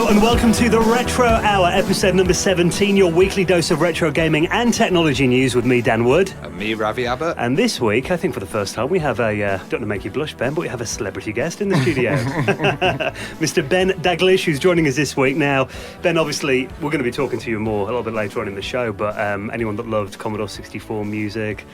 Hello and welcome to the Retro Hour, episode number 17, your weekly dose of retro gaming and technology news with me, Dan Wood. And me, Ravi Abbott. And this week, I think for the first time, we have a, don't want to make you blush, Ben, but we have a celebrity guest in the studio. Mr. Ben Daglish, who's joining us this week. Now, Ben, obviously, we're going to be talking to you more a little bit later on in the show, but anyone that loved Commodore 64 music,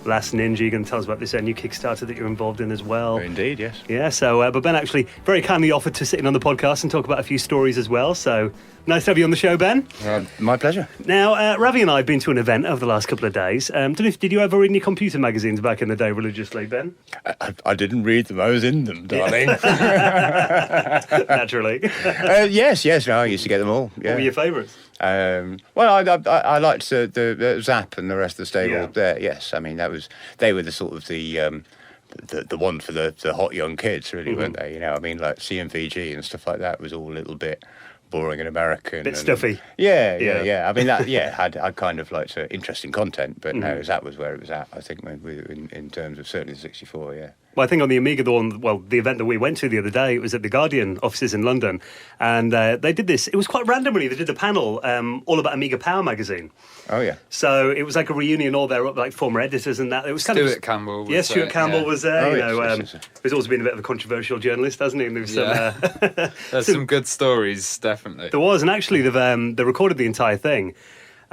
Last Ninja, you're going to tell us about this new Kickstarter that you're involved in as well. Indeed, yes. Yeah, so, but Ben actually very kindly offered to sit in on the podcast and talk about a few stories as well, so nice to have you on the show, Ben. My pleasure. Now, Ravi and I have been to an event over the last couple of days. Did you ever read any computer magazines back in the day religiously, Ben? I didn't read them, I was in them, darling. Naturally. Yes, no, I used to get them all. Yeah. What were your favourites? Well, I liked the Zap and the rest of the stable there. Yes, I mean they were the sort of the one for the hot young kids, really, weren't they? You know, I mean, like CMVG and stuff like that was all a little bit boring and American, bit stuffy. Yeah. I mean, that had kind of like interesting content, but no, Zap was where it was at. I think in terms of certainly the 64. Yeah. Well, I think on the Amiga, the event that we went to the other day, it was at the Guardian offices in London, and they did this. It was quite random, really. They did a panel all about Amiga Power magazine. Oh yeah. So it was like a reunion, all their like former editors and that. It was kind of Stuart Campbell. Stuart Campbell was there. Yes. He's always been a bit of a controversial journalist, hasn't he? And there was there's some good stories, definitely. There was, and actually they recorded the entire thing.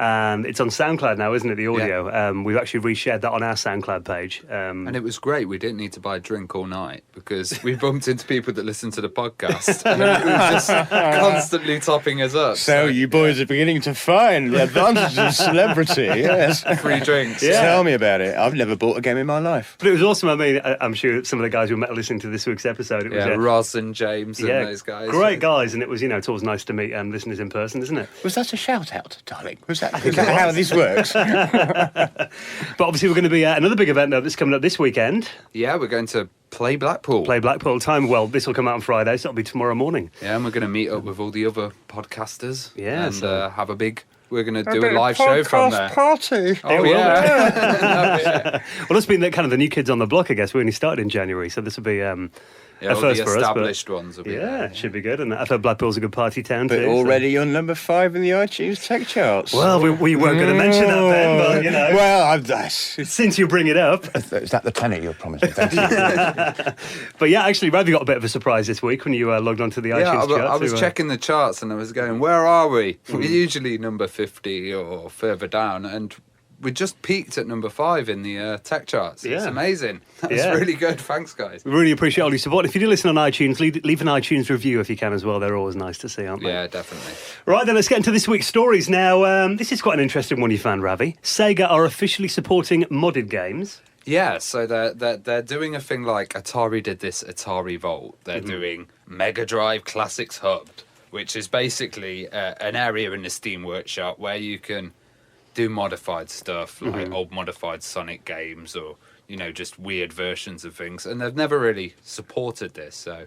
And it's on SoundCloud now, isn't it, the audio? Yeah. We've actually reshared that on our SoundCloud page. And it was great. We didn't need to buy a drink all night because we bumped into people that listened to the podcast and it was just constantly topping us up. So you boys are beginning to find the advantages of celebrity, yes. Free drinks. Yeah. Tell me about it. I've never bought a game in my life. But it was awesome. I mean, I'm sure some of the guys who met listening to this week's episode. It was, Ross and James and those guys. Great guys. And it was, it's always nice to meet listeners in person, isn't it? Was that a shout-out, darling? Is that how this works? But obviously we're going to be at another big event that's coming up this weekend. Yeah, we're going to Play Blackpool time. Well, this will come out on Friday, so it'll be tomorrow morning. Yeah, and we're going to meet up with all the other podcasters. Yeah, and have a big... We're going to do a live show from there. Party. Oh, yeah. Well, it's been the new kids on the block, I guess. We only started in January, so this will be... a first for us, established ones will be there. It should be good. And I've heard Blackpool's a good party town but too. But already on number 5 in the iTunes tech charts. Well, we weren't going to mention that, Ben, but Well, since you bring it up. Is that the penny you're promising? Thank you. But yeah, actually, Ravi got a bit of a surprise this week when you logged onto the iTunes charts. I was checking the charts and I was going, where are we? We're usually number 50 or further down, and we just peaked at number 5 in the tech charts. It's amazing. That's really good. Thanks, guys. We really appreciate all your support. If you do listen on iTunes, leave an iTunes review if you can as well. They're always nice to see, aren't they? Yeah, definitely. Right, then let's get into this week's stories. Now, this is quite an interesting one you found, Ravi. Sega are officially supporting modded games. Yeah, so they're doing a thing like Atari did this Atari Vault. They're doing Mega Drive Classics Hub, which is basically an area in the Steam Workshop where you can do modified stuff, like old modified Sonic games or, just weird versions of things. And they've never really supported this, so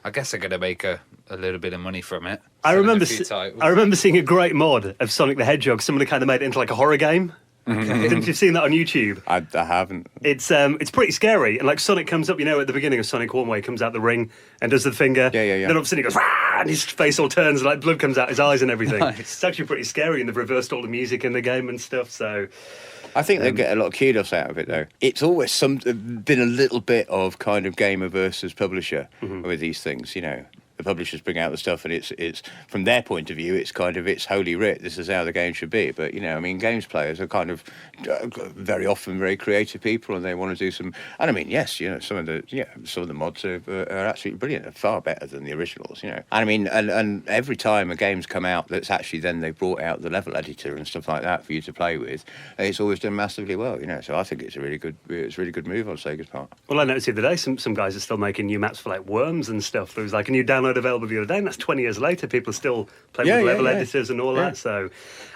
I guess they're going to make a little bit of money from it. I remember seeing a great mod of Sonic the Hedgehog. Somebody kind of made it into like a horror game. Haven't you seen that on YouTube? I haven't. It's pretty scary. And like Sonic comes up, at the beginning of Sonic 1 where he comes out the ring and does the finger. Yeah. Then all of a sudden he goes, Wah! And his face all turns and like blood comes out his eyes and everything. Nice. It's actually pretty scary, and they've reversed all the music in the game and stuff, so... I think they get a lot of kudos out of it, though. It's always been a little bit of kind of gamer versus publisher with these things, The publishers bring out the stuff, and it's from their point of view, it's kind of it's holy writ. This is how the game should be. But games players are kind of very often very creative people, and they want to do some. And I mean, yes, some of the mods are absolutely brilliant. They're far better than the originals. And I mean, and every time a game's come out that's actually then they brought out the level editor and stuff like that for you to play with, it's always done massively well. So I think it's a really good move on Sega's part. Well, I noticed the other day some guys are still making new maps for like Worms and stuff. There was like a new download available the other day, and that's 20 years later. People are still playing with level editors and all that. So,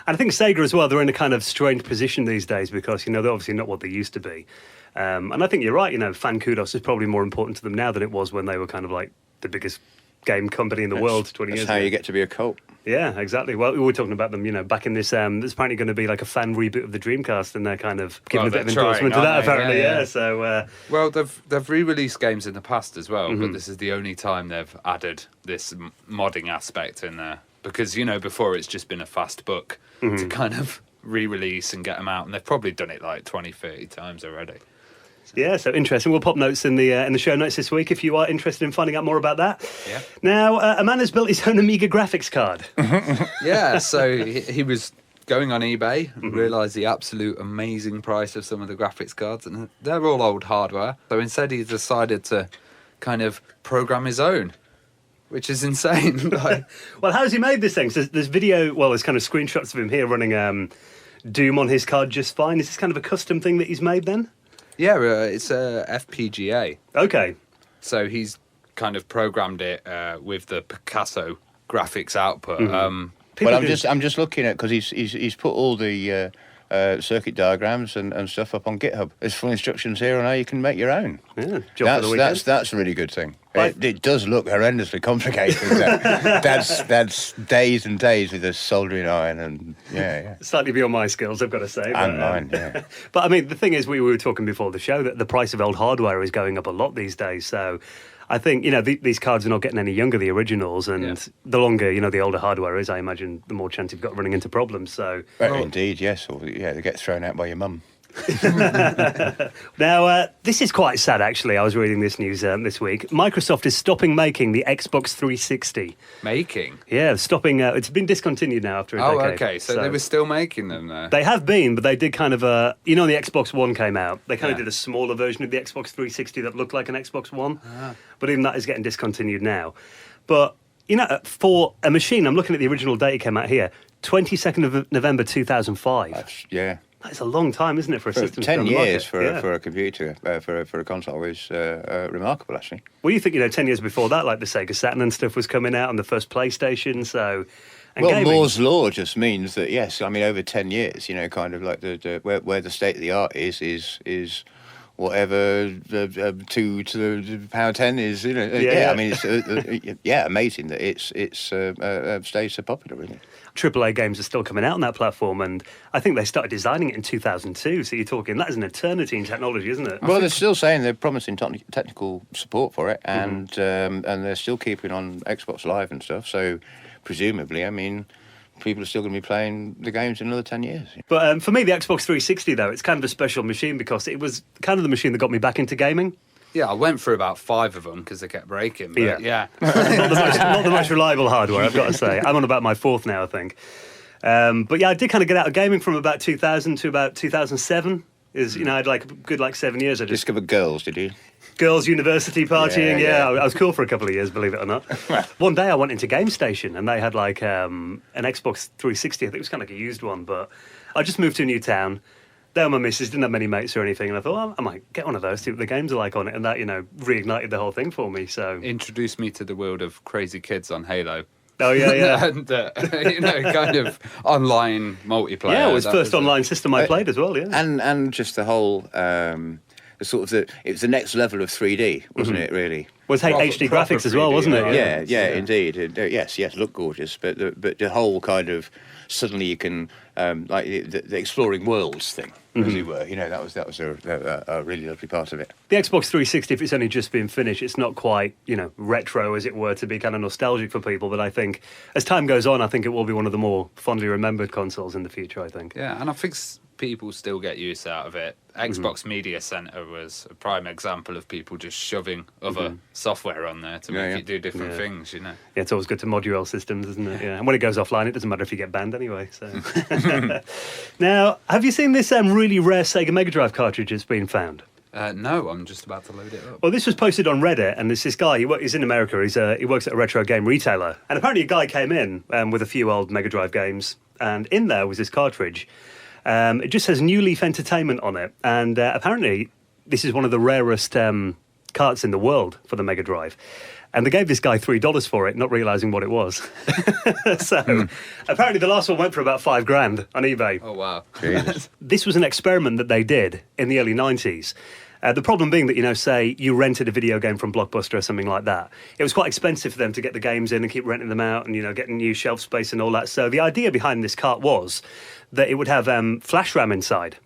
and I think Sega as well, they're in a kind of strange position these days because they're obviously not what they used to be. And I think you're right. Fan kudos is probably more important to them now than it was when they were kind of like the biggest game company in the world 20 years ago. That's how you get to be a cult. Yeah, exactly. Well, we were talking about them, back in this. There's apparently going to be like a fan reboot of the Dreamcast, and they're kind of giving a bit of endorsement to that, apparently. Yeah. So, well, they've re-released games in the past as well, Mm-hmm. but this is the only time they've added this modding aspect in there because before it's just been a fast book Mm-hmm. to kind of re-release and get them out, and they've probably done it like 20, 30 times already. yeah, so interesting. We'll pop notes in the show notes this week if you are interested in finding out more about that. Yeah. Now, a man has built his own Amiga graphics card. Yeah, so he was going on eBay and realised the absolute amazing price of some of the graphics cards, and they're all old hardware. So instead, he decided to kind of program his own, which is insane. Like, Well, how's he made this thing? So there's video, there's kind of screenshots of him here running Doom on his card just fine. Is this kind of a custom thing that he's made then? yeah, it's a FPGA. Okay. So he's kind of programmed it with the Picasso graphics output. People Well, do- I'm just looking at because he's put all the circuit diagrams and stuff up on GitHub. There's full instructions here on how you can make your own. Yeah, job for the weekend. That's a really good thing. Right. It does look horrendously complicated. that's days and days with a soldering iron and yeah. Slightly beyond my skills, I've got to say. And mine, yeah. But I mean, the thing is, we were talking before the show that the price of old hardware is going up a lot these days. So I think, these cards are not getting any younger, the originals, and Yeah. the longer, the older hardware is, I imagine, the more chance you've got of running into problems. So Indeed, yes. Or, yeah, they get thrown out by your mum. now, this is quite sad, actually. I was reading this news this week. Microsoft is stopping making the Xbox 360. Making? Yeah, stopping. It's been discontinued now after a Oh, decade. okay. So they were still making them there. They have been, but they did kind of when the Xbox One came out, they kind of Yeah. did a smaller version of the Xbox 360 that looked like an Xbox One. But even that is getting discontinued now. But, for a machine, I'm looking at the original date it came out here, 22nd of November 2005. Yeah. That's a long time, isn't it, for a For system to be 10 on the years market? for a computer, for a console is remarkable, actually. Well, you think, 10 years before that, like the Sega Saturn and stuff was coming out and the first PlayStation, so... And Well, gaming. Moore's law just means that, yes, I mean, over 10 years, kind of like where the state of the art is whatever 2 to the power 10 is, Yeah. I mean, it's amazing that it's stays so popular, isn't it? AAA games are still coming out on that platform, and I think they started designing it in 2002, so you're talking, that is an eternity in technology, isn't it? Well, they're still saying they're promising technical support for it, and they're still keeping on Xbox Live and stuff. So, presumably, I mean, people are still going to be playing the games in another 10 years. But for me, the Xbox 360, though, it's kind of a special machine because it was kind of the machine that got me back into gaming. Yeah, I went through about 5 of them because they kept breaking. But yeah. Not the most reliable hardware, I've got to say. I'm on about my 4th now, I think. But yeah, I did kind of get out of gaming from about 2000 to about 2007. I had like a good 7 years. I just Discovered girls, did you? girls' university partying. Yeah. I was cool for a couple of years, believe it or not. One day I went into Game Station and they had like an Xbox 360. I think it was kind of like a used one, but I just moved to a new town. There were my missus, didn't have many mates or anything, and I thought, well, I might get one of those, see what the games are like on it, and that, reignited the whole thing for me. So, Introduced me to the world of crazy kids on Halo. oh yeah. And, kind of online multiplayer. Yeah, it was That first online system I played as well. Yeah, And just the whole it was the next level of 3D, wasn't it? Really. was HD proper graphics as well, 3D, wasn't it? right? Yeah, indeed. Yes, look gorgeous, but the whole kind of suddenly you can like the exploring worlds thing, as it were. That was a really lovely part of it. The Xbox 360, if it's only just been finished, it's not quite, retro, as it were, to be kind of nostalgic for people. But I think as time goes on, I think it will be one of the more fondly remembered consoles in the future, I think. Yeah, and I think people still get use out of it. Xbox Media Center was a prime example of people just shoving other software on there to make it do different things, Yeah, it's always good to mod your old systems, isn't it? Yeah, and when it goes offline, it doesn't matter if you get banned anyway. So, now, have you seen this really rare Sega Mega Drive cartridge that's been found? No, I'm just about to load it up. Well, this was posted on Reddit, and there's this guy, he's in America, he works at a retro game retailer, and apparently a guy came in with a few old Mega Drive games, and in there was this cartridge. It just says New Leaf Entertainment on it, and apparently this is one of the rarest carts in the world for the Mega Drive. And they gave this guy $3 for it, not realising what it was. So apparently the last one went for about $5,000 on eBay. Oh, wow. Jesus. This was an experiment that they did in the early 90s. The problem being that, say you rented a video game from Blockbuster or something like that, it was quite expensive for them to get the games in and keep renting them out and, getting new shelf space and all that. So the idea behind this cart was that it would have flash RAM inside.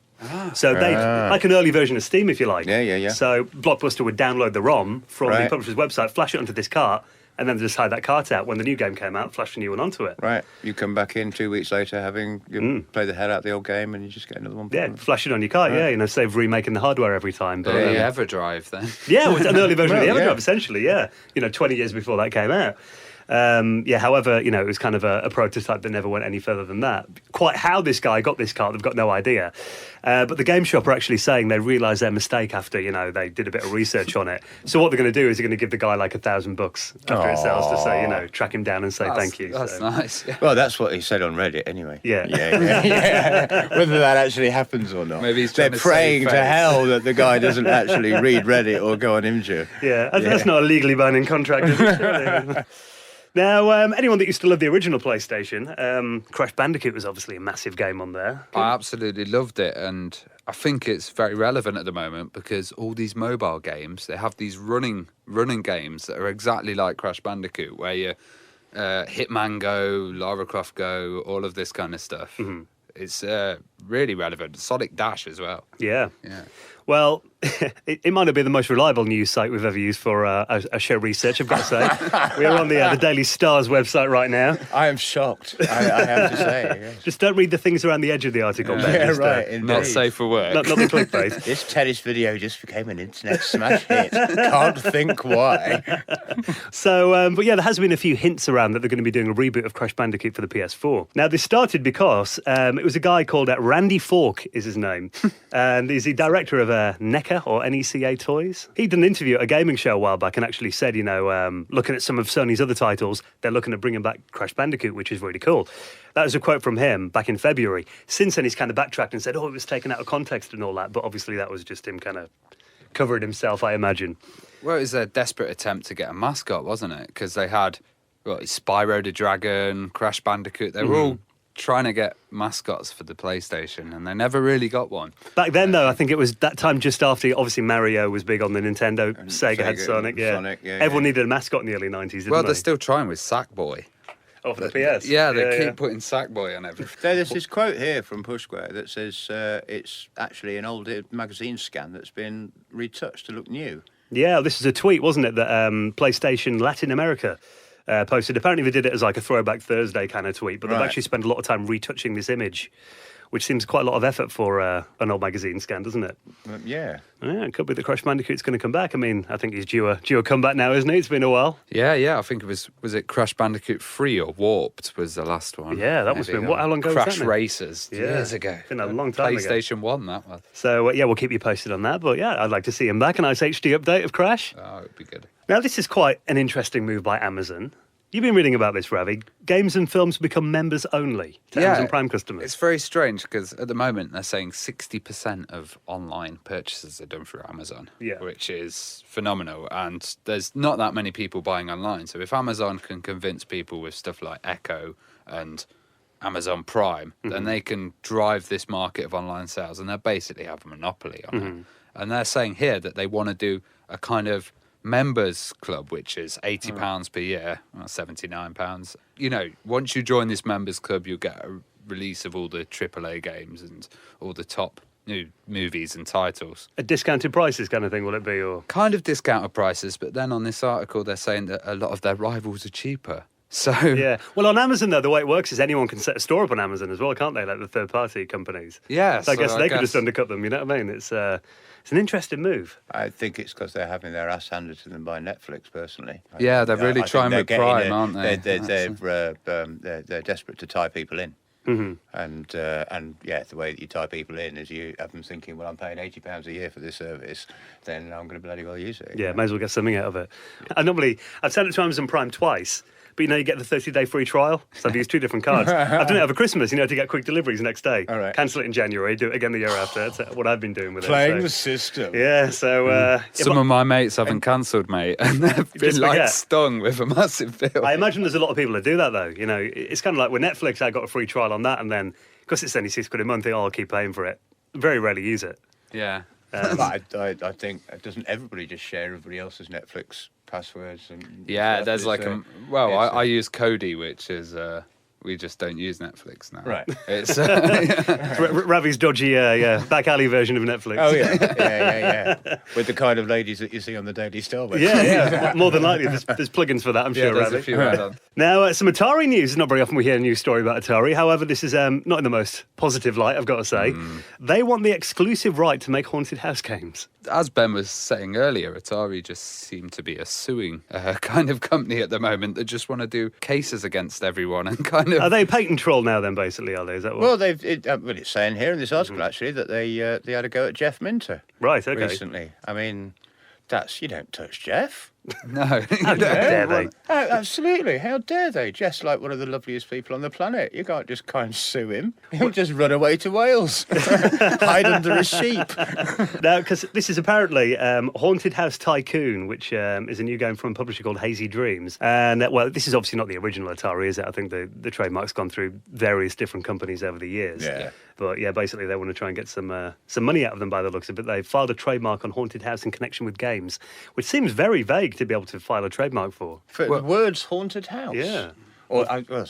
So they like an early version of Steam, if you like. Yeah. So Blockbuster would download the ROM from the Right. publisher's website, flash it onto this cart, and then just hide that cart out. When the new game came out, flash the new one onto it. Right. You come back in 2 weeks later, you play the hell out of the old game, and you just get another one. Yeah, flash it on your cart, save remaking the hardware every time. But, The EverDrive, then. yeah, it was an early version of the Well, EverDrive, yeah. essentially, 20 years before that came out. However, it was kind of a prototype that never went any further than that. Quite how this guy got this cart, they've got no idea. But the Game Shop are actually saying they realised their mistake after, they did a bit of research on it. So what they're going to do is they're going to give the guy like $1,000 after it sells to say, track him down and say thank you. That's So, nice. Yeah. Well, that's what he said on Reddit, anyway. Yeah. Yeah. Whether that actually happens or not. Maybe he's They're trying to praying save to face. hell that the guy doesn't actually read Reddit or go on Imgur. Yeah, that's not a legally binding contract, is it? Surely? Now, anyone that used to love the original PlayStation, Crash Bandicoot was obviously a massive game on there. I absolutely loved it, and I think it's very relevant at the moment because all these mobile games, they have these running games that are exactly like Crash Bandicoot, where you Hitman Go, Lara Croft Go, all of this kind of stuff. Mm-hmm. It's really relevant. Sonic Dash as well. Yeah. Yeah. Well, it might not be the most reliable news site we've ever used for a show research, I've got to say. We're on the Daily Star's website right now. I am shocked, I have to say. Yeah. Just don't read the things around the edge of the article, Ben. Yeah, Just, right. Indeed. Not safe for work. Not the clickbait. This tennis video just became an internet smash hit. Can't think why. So, but yeah, there has been a few hints around that they're going to be doing a reboot of Crash Bandicoot for the PS4. Now, this started because it was a guy called Randy Falk is his name, and he's the director of NECA or NECA Toys. He did an interview at a gaming show a while back and actually said, looking at some of Sony's other titles, they're looking at bringing back Crash Bandicoot, which is really cool. That was a quote from him back in February. Since then, he's kind of backtracked and said, it was taken out of context and all that, but obviously that was just him kind of covering himself, I imagine. Well, it was a desperate attempt to get a mascot, wasn't it? Because they had Spyro the Dragon, Crash Bandicoot. They were all trying to get mascots for the PlayStation, and they never really got one. Back then, though, I think it was that time just after, obviously, Mario was big on the Nintendo. Sega had Sonic, yeah. Everyone needed a mascot in the early 90s, didn't Well, they? they're still trying with Sackboy. Oh, for the PS? Yeah, they keep putting Sackboy on everything. There's this quote here from Push Square that says it's actually an old magazine scan that's been retouched to look new. Yeah, this is a tweet, wasn't it, that PlayStation Latin America posted. Apparently they did it as like a Throwback Thursday kind of tweet, but they've Right. actually spent a lot of time retouching this image, which seems quite a lot of effort for an old magazine scan, doesn't it? Yeah. Yeah, it could be that Crash Bandicoot's going to come back. I mean, I think he's due a comeback now, isn't he? It's been a while. Yeah, I think it was it Crash Bandicoot 3 or Warped was the last one. Yeah, that must have been, how long ago was Crash that now? Racers, years ago. Been a long time ago. PlayStation 1, that was. So, yeah, we'll keep you posted on that. But, yeah, I'd like to see him back. A nice HD update of Crash. Oh, it'd be good. Now, this is quite an interesting move by Amazon. You've been reading about this, Ravi. Games and films become members only to Amazon Prime customers. It's very strange because at the moment they're saying 60% of online purchases are done through Amazon, which is phenomenal. And there's not that many people buying online. So if Amazon can convince people with stuff like Echo and Amazon Prime, then they can drive this market of online sales, and they basically have a monopoly on it. And they're saying here that they want to do a kind of members club, which is £80 per year, well, £79. Once you join this members club, you'll get a release of all the AAA games and all the top new movies and titles. A discounted prices kind of thing, will it be? Or Kind of discounted prices, but then on this article, they're saying that a lot of their rivals are cheaper. So yeah. Well, on Amazon, though, the way it works is anyone can set a store up on Amazon as well, can't they? Like the third-party companies. Yeah, So I guess they could just undercut them, you know what I mean? It's an interesting move. I think it's because they're having their ass handed to them by Netflix, personally. Yeah, they're really I think trying they're with getting Prime, aren't they? They're desperate to tie people in. And the way that you tie people in is you have them thinking, well, I'm paying £80 a year for this service, then I'm going to bloody well use it. Yeah, may as well get something out of it. I've sent it to Amazon Prime twice, but you get the 30-day free trial. So I've used two different cards. I've done it over Christmas, to get quick deliveries next day. All right. Cancel it in January, do it again the year after. That's what I've been doing with Playing it. the system. Yeah, so... Some of my mates haven't cancelled, mate, and they've been just forget. stung with a massive bill. I imagine there's a lot of people that do that, though. It's kind of like with Netflix, I got a free trial on that, and then, because it's only £6 a month, I'll keep paying for it. Very rarely use it. Yeah. But I think, doesn't everybody just share everybody else's Netflix passwords? And Yeah, stuff? there's It's, like it's, I use Kodi, which is we just don't use Netflix now. Right. It's Ravi's dodgy, back alley version of Netflix. Oh yeah. With the kind of ladies that you see on the Daily Star website. Yeah. More than likely, there's plugins for that, I'm sure, there's Ravi. a few add-ons. Now, some Atari news. It's not very often we hear a news story about Atari. However, this is not in the most positive light, I've got to say. They want the exclusive right to make haunted house games. As Ben was saying earlier, Atari just seem to be a suing kind of company at the moment that just want to do cases against everyone and kind of. Are they patent troll now then, basically, are they? Is that what? Well, it's saying here in this article actually that they had a go at Jeff Minter Right, okay. recently. I mean, you don't touch Jeff. No. How dare they? Oh, absolutely. How dare they? Jeff's like one of the loveliest people on the planet. You can't just kind of sue him. He'll just run away to Wales, hide under a sheep. Now, because this is apparently Haunted House Tycoon, which is a new game from a publisher called Hazy Dreams. And, well, this is obviously not the original Atari, is it? I think the trademark's gone through various different companies over the years. Yeah. But, yeah, basically they want to try and get some money out of them by the looks of it. They filed a trademark on Haunted House in connection with games, which seems very vague to be able to file a trademark for. For the words haunted house. Yeah. Or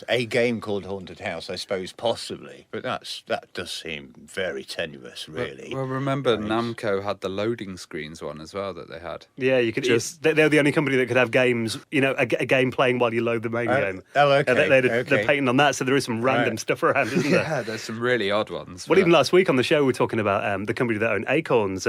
a game called Haunted House, I suppose, possibly. But that does seem very tenuous, really. Well, remember Namco had the loading screens one as well that they had. Yeah, you could. They're the only company that could have games. You know, a game playing while you load the main game. Oh, okay. They're patenting on that, so there is some random stuff around, isn't there? Yeah, there's some really odd ones. Well, even last week on the show, we were talking about the company that own Acorn's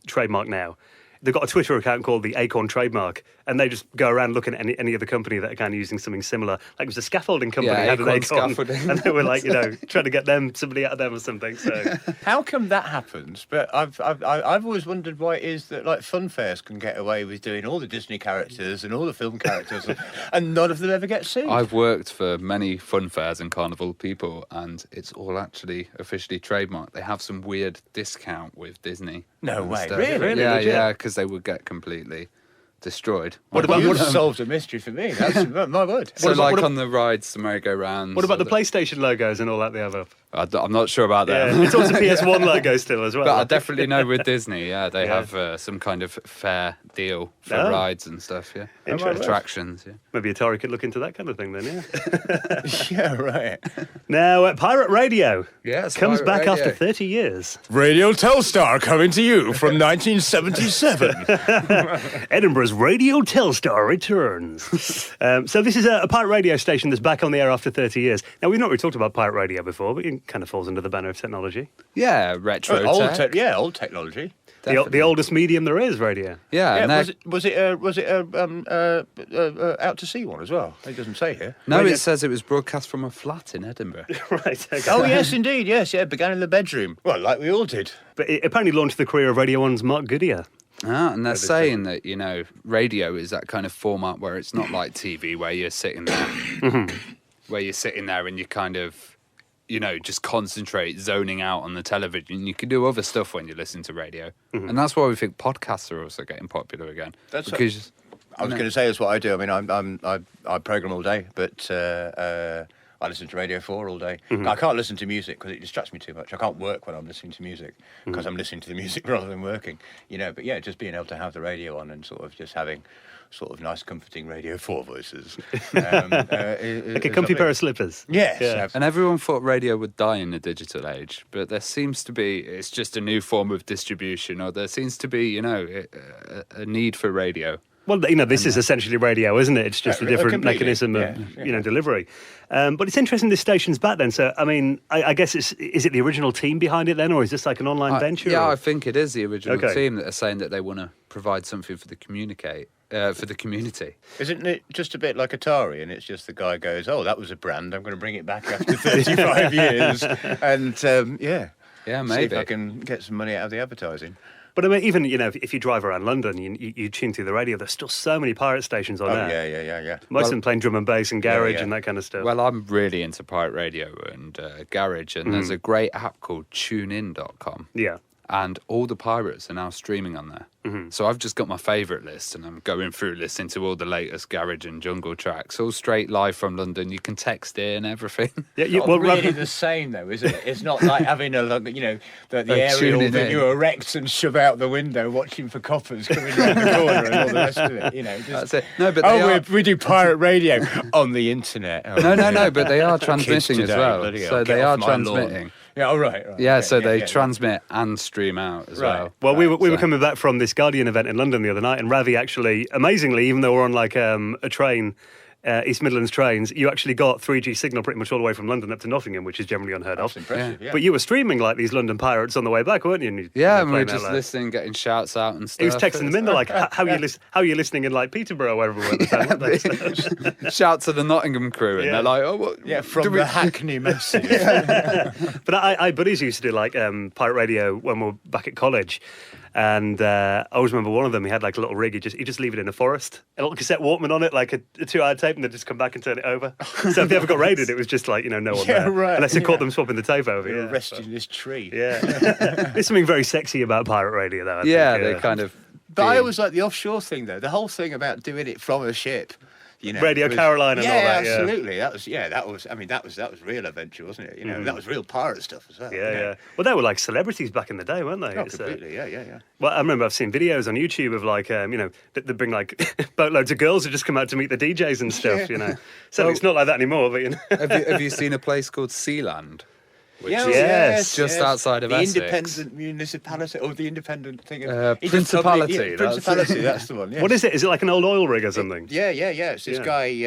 trademark now. They've got a Twitter account called the Acorn Trademark, and they just go around looking at any other company that are kind of using something similar. Like it was a scaffolding company had an Acorn, scaffolding. and they were like, trying to get somebody out of them or something. So How come that happens? But I've always wondered why it is that like fun fairs can get away with doing all the Disney characters and all the film characters, and none of them ever get sued. I've worked for many fun fairs and carnival people, and it's all actually officially trademarked. They have some weird discount with Disney. No and way, stuff. really? Yeah, because they would get completely destroyed. You've solved a mystery for me. That's my word. So, on the rides, the merry-go-rounds. what about the PlayStation logos and all that they have up? I'm not sure about that. Yeah, it's also PS1 logo still as well. But I definitely know with Disney, they have some kind of fair deal for rides and stuff, yeah. Interesting. Attractions, yeah. Maybe Atari could look into that kind of thing then, yeah. Yeah, right. Now, Pirate Radio Yes, comes Pirate back Radio. after 30 years. Radio Telstar coming to you from 1977. Edinburgh's Radio Telstar returns. So this is a pirate radio station that's back on the air after 30 years. Now, we've not really talked about pirate radio before, but it kind of falls under the banner of technology. Yeah, retro old tech. old technology. The oldest medium there is, radio. Yeah, and was it out to sea one as well? It doesn't say here. no, it says it was broadcast from a flat in Edinburgh. Right, okay. Oh yes, indeed, yes, yeah. Began in the bedroom. Well, like we all did. But it apparently launched the career of Radio 1's Mark Goodyear. And they're saying that, radio is that kind of format where it's not like TV where you're sitting there, where you're sitting there and you kind of, just concentrate, zoning out on the television. You can do other stuff when you listen to radio. And that's why we think podcasts are also getting popular again. I was going to say that's what I do. I mean, I program all day, but I listen to Radio 4 all day. I can't listen to music because it distracts me too much. I can't work when I'm listening to music because I'm listening to the music rather than working. But yeah, just being able to have the radio on and sort of just having sort of nice, comforting Radio 4 voices. Like a comfy pair of slippers. Yes. Yeah. And everyone thought radio would die in the digital age, but there seems to be, it's just a new form of distribution, or there seems to be, a need for radio. Well, this is essentially radio, isn't it? It's just a different completely. mechanism of, delivery. But it's interesting this station's back then. So, I mean, I guess is it the original team behind it then, or is this like an online venture? Yeah, or? I think it is the original team that are saying that they want to provide something for the community. Isn't it just a bit like Atari, and it's just the guy goes, oh, that was a brand, I'm going to bring it back after 35 years. And, Yeah, maybe. see if I can get some money out of the advertising. But I mean, even, if you drive around London, you tune through the radio, there's still so many pirate stations on there. Yeah. Most of them playing drum and bass and garage and that kind of stuff. Well, I'm really into pirate radio and garage, and there's a great app called tunein.com. Yeah. and all the pirates are now streaming on there. So I've just got my favourite list, and I'm going through listening to all the latest garage and jungle tracks, all straight live from London. You can text in everything. Yeah, Not really the same though, isn't it? It's not like having the aerial that you erect and shove out the window, watching for coppers coming around the corner and all the rest of it. That's it. No, but we do pirate radio on the internet. Oh, no, but they are transmitting as today, well. bloody hell, So get they off are my transmitting. lawn. Yeah, right. Yeah, so they transmit and stream out as well. Well, we were coming back from this Guardian event in London the other night, and Ravi actually, amazingly, even though we're on like a train, East Midlands trains, you actually got 3G signal pretty much all the way from London up to Nottingham, which is generally unheard of. That's impressive, yeah. But you were streaming like these London pirates on the way back, weren't you? And and we were just listening, getting shouts out and stuff. He was texting them in, they're like, how are you listening in like Peterborough, wherever we were. Shout to the Nottingham crew, and they're like, oh, what? Yeah, from the Hackney message. But I buddies used to do like pirate radio when we were back at college. And I always remember one of them, he had like a little rig, he'd just leave it in a forest, a little cassette Walkman on it, like a 2-hour tape, and they'd just come back and turn it over. So if they ever got raided, it was just like, no one there. Right. Unless they caught them swapping the tape over. They're arresting this tree. Yeah. There's something very sexy about pirate radio, though. I think, they kind of... But I always like the offshore thing, though. The whole thing about doing it from a ship. Radio Caroline and all that. Yeah, absolutely. That was real adventure, wasn't it? That was real pirate stuff as well. Yeah. Well, they were like celebrities back in the day, weren't they? Oh, completely. Yeah. Well, I remember I've seen videos on YouTube of like, they bring like boatloads of girls who just come out to meet the DJs and stuff. So it's not like that anymore. But have you seen a place called Sealand? Yes, outside of Essex. The independent municipality, or the independent thing. Principality. Principality, that's the one. Yes. What is it? Is it like an old oil rig or something? Yeah. It's this guy,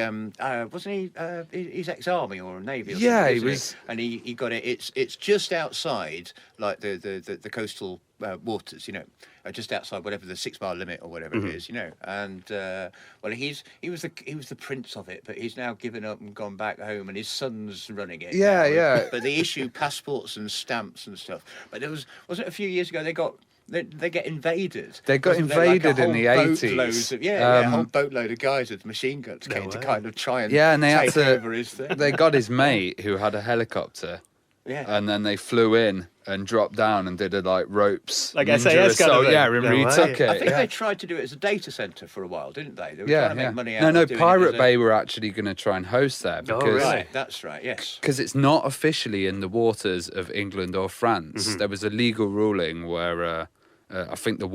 wasn't he? He's ex-army or Navy. Or yeah, something, he was. And he got it. It's just outside, like the coastal waters, just outside whatever the 6 mile limit or whatever it is, And he was the prince of it, but he's now given up and gone back home, and his son's running it. Yeah. But they issue passports and stamps and stuff. But wasn't it a few years ago they get invaded. They got invaded in the 80s. A whole boatload of guys with machine guns came to kind of try and and they take over his thing. They got his mate who had a helicopter. Yeah. And then they flew in and dropped down and did ropes. Like SAS kind of thing. Yeah, and retook it. I think they tried to do it as a data centre for a while, didn't they? They were trying to make money out of doing Pirate Bay were actually going to try and host there. Because, right, that's right, yes. Because it's not officially in the waters of England or France. There was a legal ruling where I think the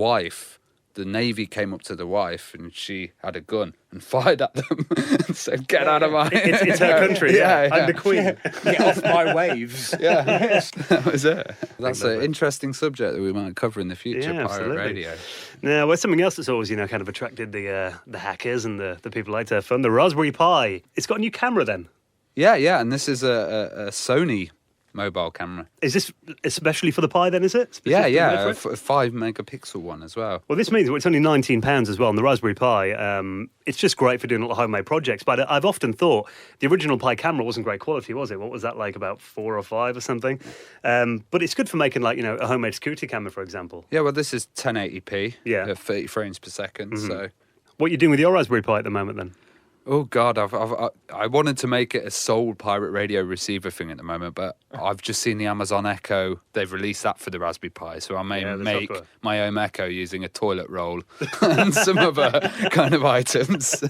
Navy came up to the wife and she had a gun and fired at them and said, get out of my... It's her country, I'm the queen. Get off my waves. That was it. That's an interesting subject that we might cover in the future, pirate radio. Now, well, something else that's always, kind of attracted the hackers and the people like to have fun, the Raspberry Pi. It's got a new camera then. Yeah, and this is a Sony mobile camera. Is this especially for the Pi then, is it? Yeah, a 5 megapixel one as well. Well, this means it's only £19 as well, and the Raspberry Pi, it's just great for doing little homemade projects, but I've often thought the original Pi camera wasn't great quality, was it? What was that like, about 4 or 5 or something? But it's good for making like, a homemade security camera, for example. Yeah, well, this is 1080p at 30 frames per second, so... What are you doing with your Raspberry Pi at the moment then? Oh God, I wanted to make it a sole pirate radio receiver thing at the moment, but I've just seen the Amazon Echo. They've released that for the Raspberry Pi, so I may make my own Echo using a toilet roll and some other kind of items.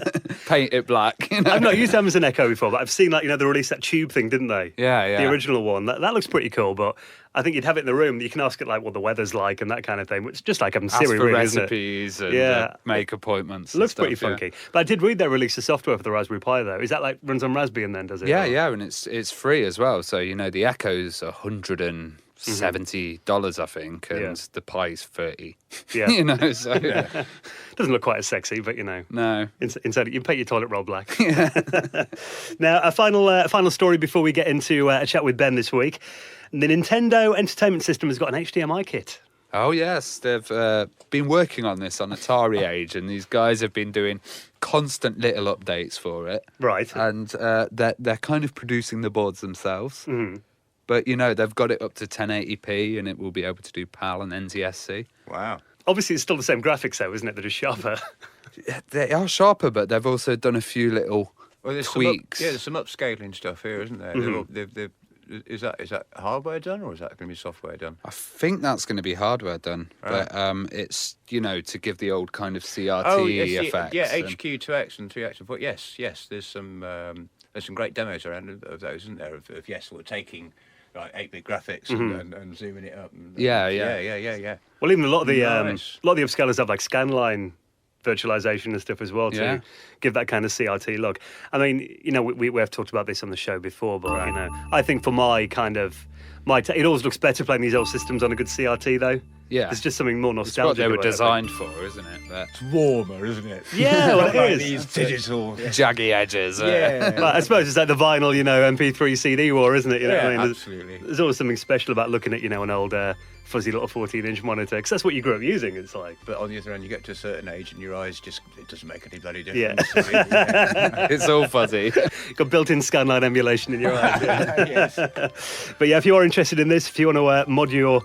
Paint it black. I've not used Amazon Echo before, but I've seen they released that tube thing, didn't they? Yeah. The original one. That looks pretty cool, but I think you'd have it in the room. You can ask it what the weather's like and that kind of thing. Which is just like having Siri, really, recipes isn't it? and make appointments. It looks pretty funky. But I did read they released the software for the Raspberry Pi though. Is that runs on Raspbian then? Does it? Yeah, and it's free as well. So the Echo's $170, I think, and the Pi's 30. Yeah, so doesn't look quite as sexy, but no. Inside it, you paint your toilet roll black. Yeah. Now, a final story before we get into a chat with Ben this week. The Nintendo Entertainment System has got an HDMI kit. Oh, yes. They've been working on this on Atari Age, and these guys have been doing constant little updates for it. Right. And they're kind of producing the boards themselves. Mm. But, they've got it up to 1080p, and it will be able to do PAL and NTSC. Wow. Obviously, it's still the same graphics, though, isn't it? They're just sharper. They are sharper, but they've also done a few little tweaks. There's some upscaling stuff here, isn't there? Mm-hmm. is that hardware done, or is that going to be software done? I think that's going to be hardware done, Right. but it's to give the old kind of CRT Oh, yes, effects. yeah, and- HQ2X and 3X and 4. Yes. There's some great demos around of those, isn't there? Of we're taking like 8-bit graphics and zooming it up. And, Yeah. Well, even a lot of the Nice. upscalers have like scanline virtualization and stuff as well to Yeah. give that kind of CRT look. I mean, we have talked about this on the show before, but I think for my kind of it always looks better playing these old systems on a good CRT though. Yeah. There's just something more It's what nostalgic. they were about it, I think. designed for, isn't it? But It's warmer, isn't it? Yeah, well, it Like is. these digital. jaggy edges. Yeah. Like, I suppose it's like the vinyl, MP3 CD war, isn't it? You know what I mean? There's- absolutely. There's always something special about looking at, an old fuzzy little 14-inch monitor, because that's what you grew up using. It's like, But on the other hand, you get to a certain age and your eyes it doesn't make any bloody Yeah. difference. Yeah. It's all fuzzy. got built-in scanline emulation in your eyes. Yeah. Yes. But yeah, if you are interested in this, if you want to mod your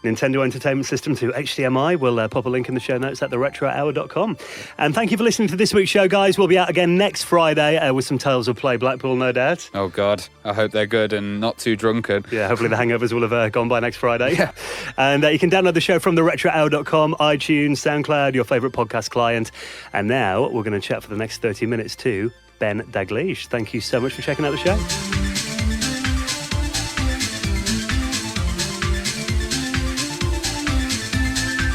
Nintendo Entertainment System to HDMI, we'll pop a link in the show notes at theretrohour.com. And thank you for listening to this week's show, guys. We'll be out again next Friday with some Tales of Play Blackpool, no doubt. Oh, God. I hope they're good and not too drunken. Yeah, hopefully the hangovers will have gone by next Friday. Yeah. And you can download the show from theretrohour.com, iTunes, SoundCloud, your favourite podcast client. And now we're going to chat for the next 30 minutes to Ben Daglish. Thank you so much for checking out the show.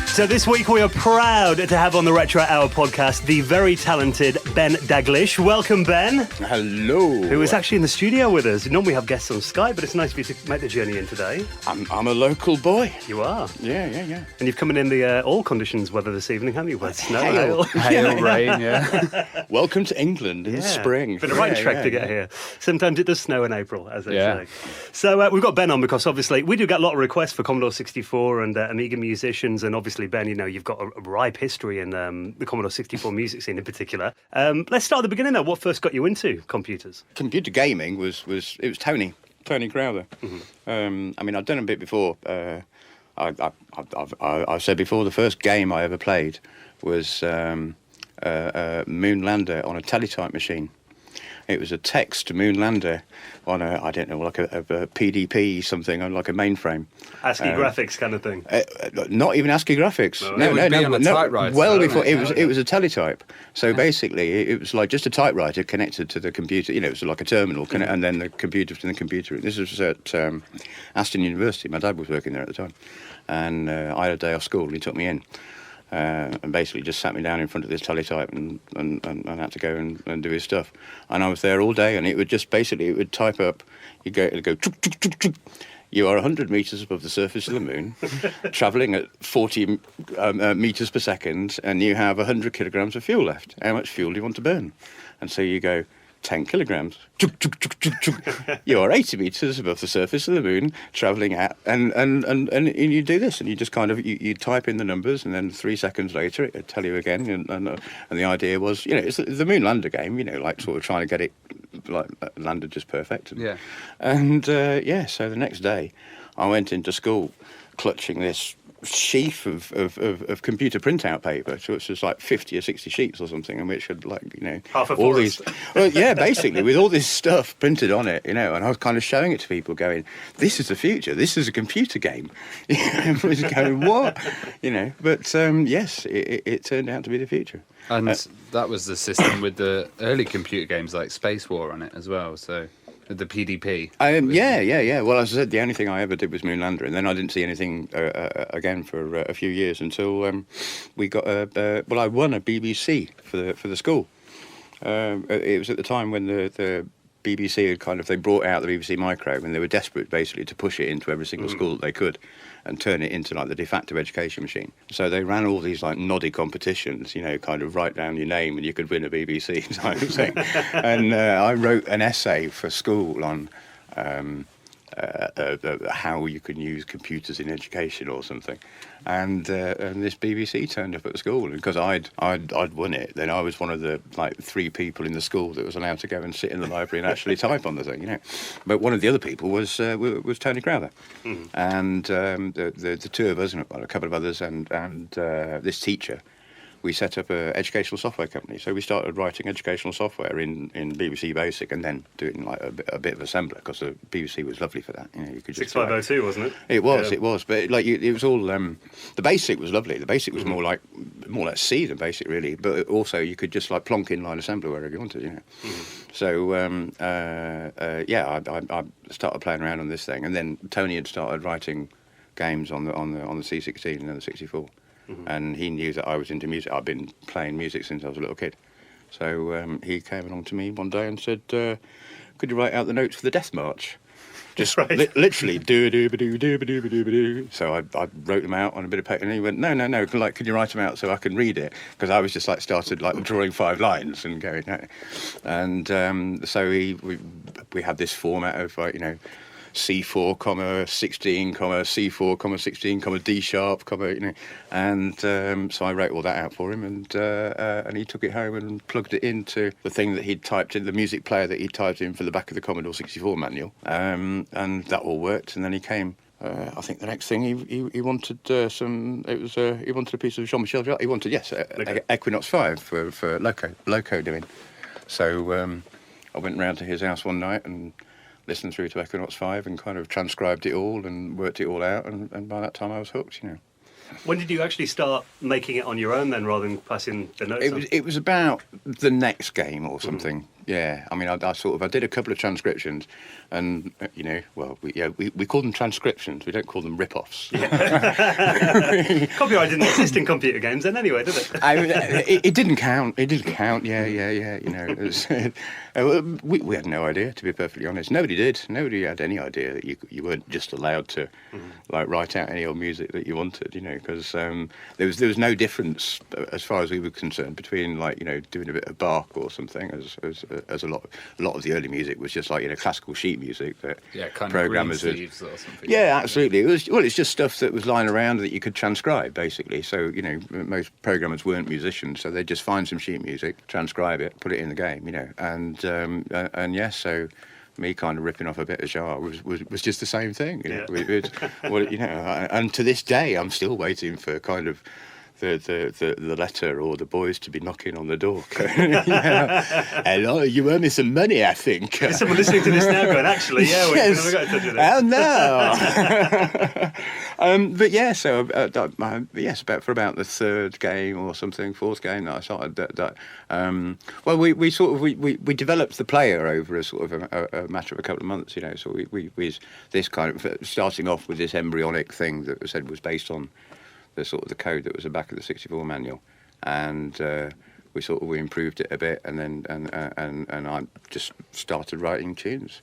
So this week we are proud to have on the Retro Hour podcast the very talented Ben Daglish. Welcome, Ben. Hello. Who is actually in the studio with us. Normally we have guests on Skype, but it's nice for you to make the journey in today. I'm a local boy. You are. Yeah. And you've come in the all conditions weather this evening, haven't you? With snow, Hail. Hail, rain, yeah. Welcome to England in the spring. Been a right trek to get here. Sometimes it does snow in April, as they Yeah. say. So we've got Ben on because obviously we do get a lot of requests for Commodore 64 and Amiga musicians, and obviously Ben, you've got a ripe history in the Commodore 64 music scene in particular. Let's start at the beginning though. What first got you into computers? Computer gaming was Tony Crowther. I mean, I'd done a bit before. I've said before, the first game I ever played was Moonlander on a teletype machine. It was a text Moonlander on like a PDP something, on like a mainframe. ASCII graphics kind of thing. Not even ASCII graphics. It would be on a typewriter, Well wouldn't before it? it was a teletype. So basically, it was like just a typewriter connected to the computer. It was like a terminal, and then the computer to the computer. This was at Aston University. My dad was working there at the time, and I had a day off school, and he took me in. And basically just sat me down in front of this teletype and had to go and do his stuff. And I was there all day, and it would just basically, it would type up, it'd go, chuk, chuk, chuk, chuk. You are 100 metres above the surface of the moon, travelling at 40 metres per second, and you have 100 kilograms of fuel left. How much fuel do you want to burn? And so you go, 10 kilograms. Chuk, chuk, chuk, chuk, chuk. You are 80 metres above the surface of the moon, travelling at, and you do this, and you just kind of, you type in the numbers, and then 3 seconds later it'll tell you again, and the idea was, it's the Moonlander game, like sort of trying to get it, like, landed just perfect. Yeah. And, so the next day I went into school clutching this sheaf of computer printout paper, so it's just like 50 or 60 sheets or something, in which had Half a all forest. these, well, yeah, basically with all this stuff printed on it, and I was kind of showing it to people, going, "This is the future. This is a computer game." Everyone was going, "What?" But yes, it turned out to be the future. And that was the system with the early computer games like Space War on it as well, so the PDP. Yeah. Well, as I said, the only thing I ever did was Moonlander, and then I didn't see anything again for a few years until we got I won a BBC for the school. It was at the time when the BBC had they brought out the BBC Micro, and they were desperate basically to push it into every single school that they could and turn it into like the de facto education machine. So they ran all these like noddy competitions, kind of write down your name and you could win a BBC type of thing. And I wrote an essay for school on how you can use computers in education or something, and this BBC turned up at the school, and because I'd won it, then I was one of the 3 people in the school that was allowed to go and sit in the library and actually type on the thing, But one of the other people was Tony Crowther, and the 2 of us and a couple of others and this teacher we set up an educational software company. So we started writing educational software in BBC Basic, and then doing like a bit of assembler, because the BBC was lovely for that. You know, you could just 6502, wasn't it? It was, but like it was all the Basic was lovely. The Basic was more like C than Basic really, but also you could just like plonk inline assembler wherever you wanted, you know. So I started playing around on this thing, and then Tony had started writing games on the C16 and the 64, and he knew that I was into music. I'd been playing music since I was a little kid, so he came along to me one day and said, "Could you write out the notes for the Death March?" Just literally do do do do do do do. So I wrote them out on a bit of paper, and he went, no, like, could you write them out so I can read it? Because I was just like started like drawing 5 lines and going, no. And so we had this format of like, you know, C4, 16, C4, 16, D sharp, you know, and so I wrote all that out for him, and he took it home and plugged it into the thing that he'd typed in, the music player that he typed in for the back of the Commodore 64 manual, and that all worked. And then he came. I think the next thing he wanted he wanted a piece of Jean-Michel Jarre. He wanted Equinox 5 for loco doing. So I went round to his house one night and listened through to Equinox 5 and kind of transcribed it all and worked it all out, and by that time I was hooked, you know. When did you actually start making it on your own then, rather than passing the notes on? It was about the next game or something. Yeah, I mean, I did a couple of transcriptions, and you know, well, we call them transcriptions. We don't call them rip-offs. Yeah. Copyright didn't exist in computer games then, anyway, did it? It didn't count. It didn't count. Yeah. You know, it was, we had no idea, to be perfectly honest. Nobody did. Nobody had any idea that you weren't just allowed to like write out any old music that you wanted. You know, because there was no difference as far as we were concerned between, like, you know, doing a bit of Bach or something as a lot of the early music was just like, you know, classical sheet music that kind programmers of green sleeves or something. Yeah, absolutely. It's just stuff that was lying around that you could transcribe, basically. So, you know, most programmers weren't musicians, so they'd just find some sheet music, transcribe it, put it in the game, you know, and so me kind of ripping off a bit of Jarre was just the same thing, you know. You know, and to this day I'm still waiting for kind of the letter or the boys to be knocking on the door. Hello, you owe me some money, I think. There's someone listening to this now going, actually, yeah, we never got in touch with it. Oh no. But yeah, so for about the third game or something, fourth game that I started that. Well, we developed the player over a sort of a matter of a couple of months, you know. So we this kind of starting off with this embryonic thing that was based on the sort of the code that was the back of the 64 manual, and we improved it a bit, and then and I just started writing tunes,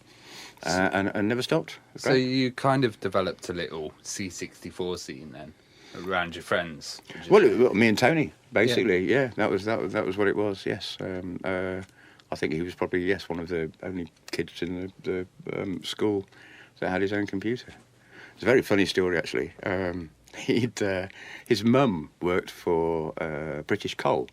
and never stopped. So you kind of developed a little C64 scene then around your friends. Well, me and Tony, basically, yeah. That was what it was. Yes, I think he was probably one of the only kids in the school that had his own computer. It's a very funny story, actually. His mum worked for British Coal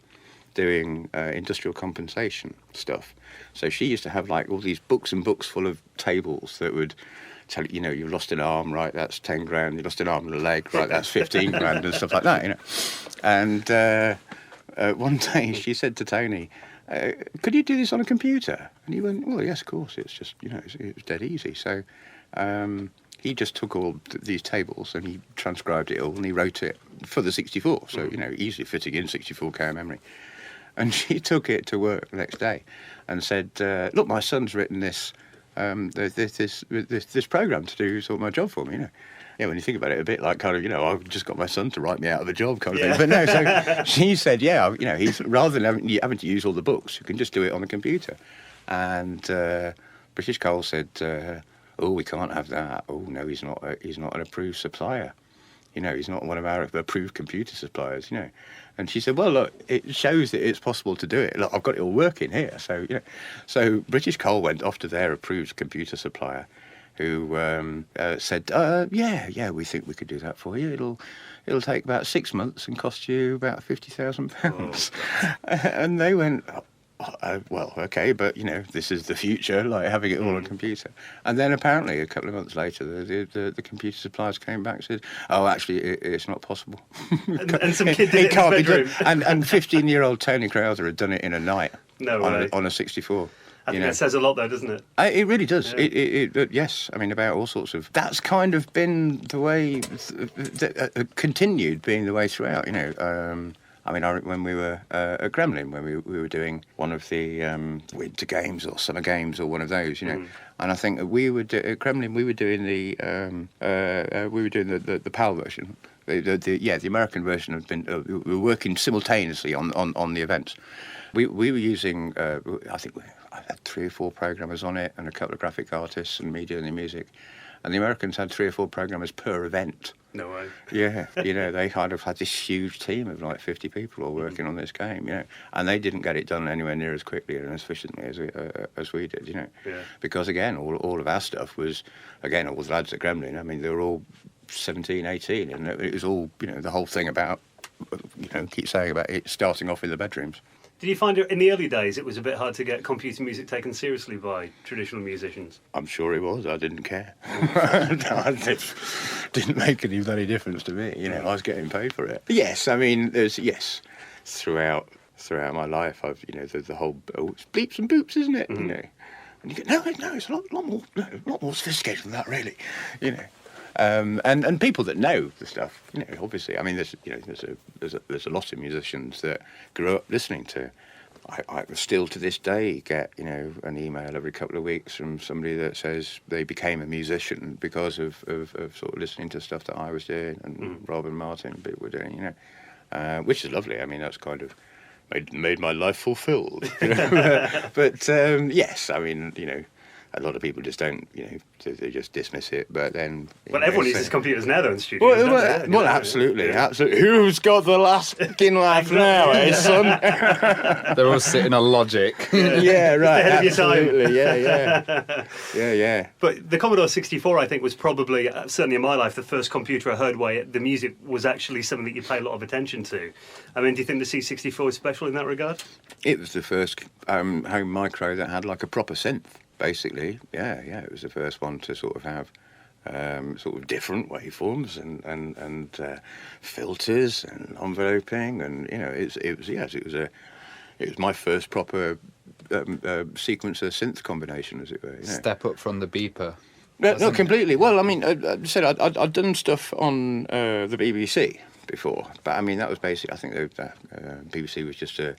doing industrial compensation stuff. So she used to have like all these books and books full of tables that would tell you, you lost an arm, right, that's 10 grand, you lost an arm and a leg, right, that's 15 grand and stuff like that, you know. And one day she said to Tony, could you do this on a computer? And he went, well, yes, of course, it's just, it's dead easy. So he just took all these tables and he transcribed it all and he wrote it for the 64, so, easily fitting in 64K memory. And she took it to work the next day and said, look, my son's written this program to do sort of my job for me, Yeah, when you think about it, a bit like kind of, I've just got my son to write me out of a job kind of thing. But no, so she said, he's rather than having to use all the books, you can just do it on the computer. And British Coal said, oh, we can't have that. Oh, no, he's not an approved supplier. He's not one of our approved computer suppliers, And she said, well, look, it shows that it's possible to do it. Look, I've got it all working here. So, So British Coal went off to their approved computer supplier, who said, yeah, we think we could do that for you. It'll take about 6 months and cost you about £50,000. And they went, well, okay, but this is the future, like having it all on computer. And then apparently a couple of months later, the computer suppliers came back and said, "Oh, actually, it's not possible." And some kid did it in his bedroom. And 15-year-old Tony Crowther had done it in a night on a 64. I think that says a lot, though, doesn't it? It really does. Yeah. Yes, I mean, about all sorts of... That's kind of been the way... continued being the way throughout, I mean, when we were at Gremlin, when we were doing one of the winter games or summer games or one of those, and I think at Gremlin we were doing the PAL version. The American version had been. We were working simultaneously on the events. We were using. I think I had 3 or 4 programmers on it and a couple of graphic artists and media and the music, and the Americans had 3 or 4 programmers per event. No way. Yeah, they kind of had this huge team of like 50 people all working on this game, and they didn't get it done anywhere near as quickly and as efficiently as we did, Yeah. Because again, all of our stuff was, again, all the lads at Gremlin. I mean, they were all 17, 18, and it was all, the whole thing about, keep saying about it starting off in the bedrooms. Did you find in the early days it was a bit hard to get computer music taken seriously by traditional musicians? I'm sure it was. I didn't care. It didn't make any bloody difference to me. I was getting paid for it. Yes, I mean, throughout my life, I've the whole it's bleeps and boops, isn't it? And you go, no, it's a lot more sophisticated than that, really. And people that know the stuff, obviously. I mean, there's a lot of musicians that grew up listening to. I still to this day get an email every couple of weeks from somebody that says they became a musician because of sort of listening to stuff that I was doing and Rob and Martin were doing, which is lovely. I mean, that's kind of made my life fulfilled. But yes, I mean, a lot of people just don't, they just dismiss it. But then, well, everyone uses computers now, though, in studios. Well, absolutely. Who's got the last fucking laugh now, son? They're all sitting on Logic. Yeah, right. Ahead of your time. Absolutely. Yeah. But the Commodore 64, I think, was probably certainly in my life the first computer I heard where the music was actually something that you pay a lot of attention to. I mean, do you think the C64 is special in that regard? It was the first home micro that had like a proper synth. Basically, yeah, it was the first one to sort of have sort of different waveforms and filters and enveloping, and it was my first proper sequencer synth combination, as it were. Step up from the beeper. No, completely. Well, I mean, I said I'd done stuff on the BBC before, but I mean that was basically. I think the BBC was just I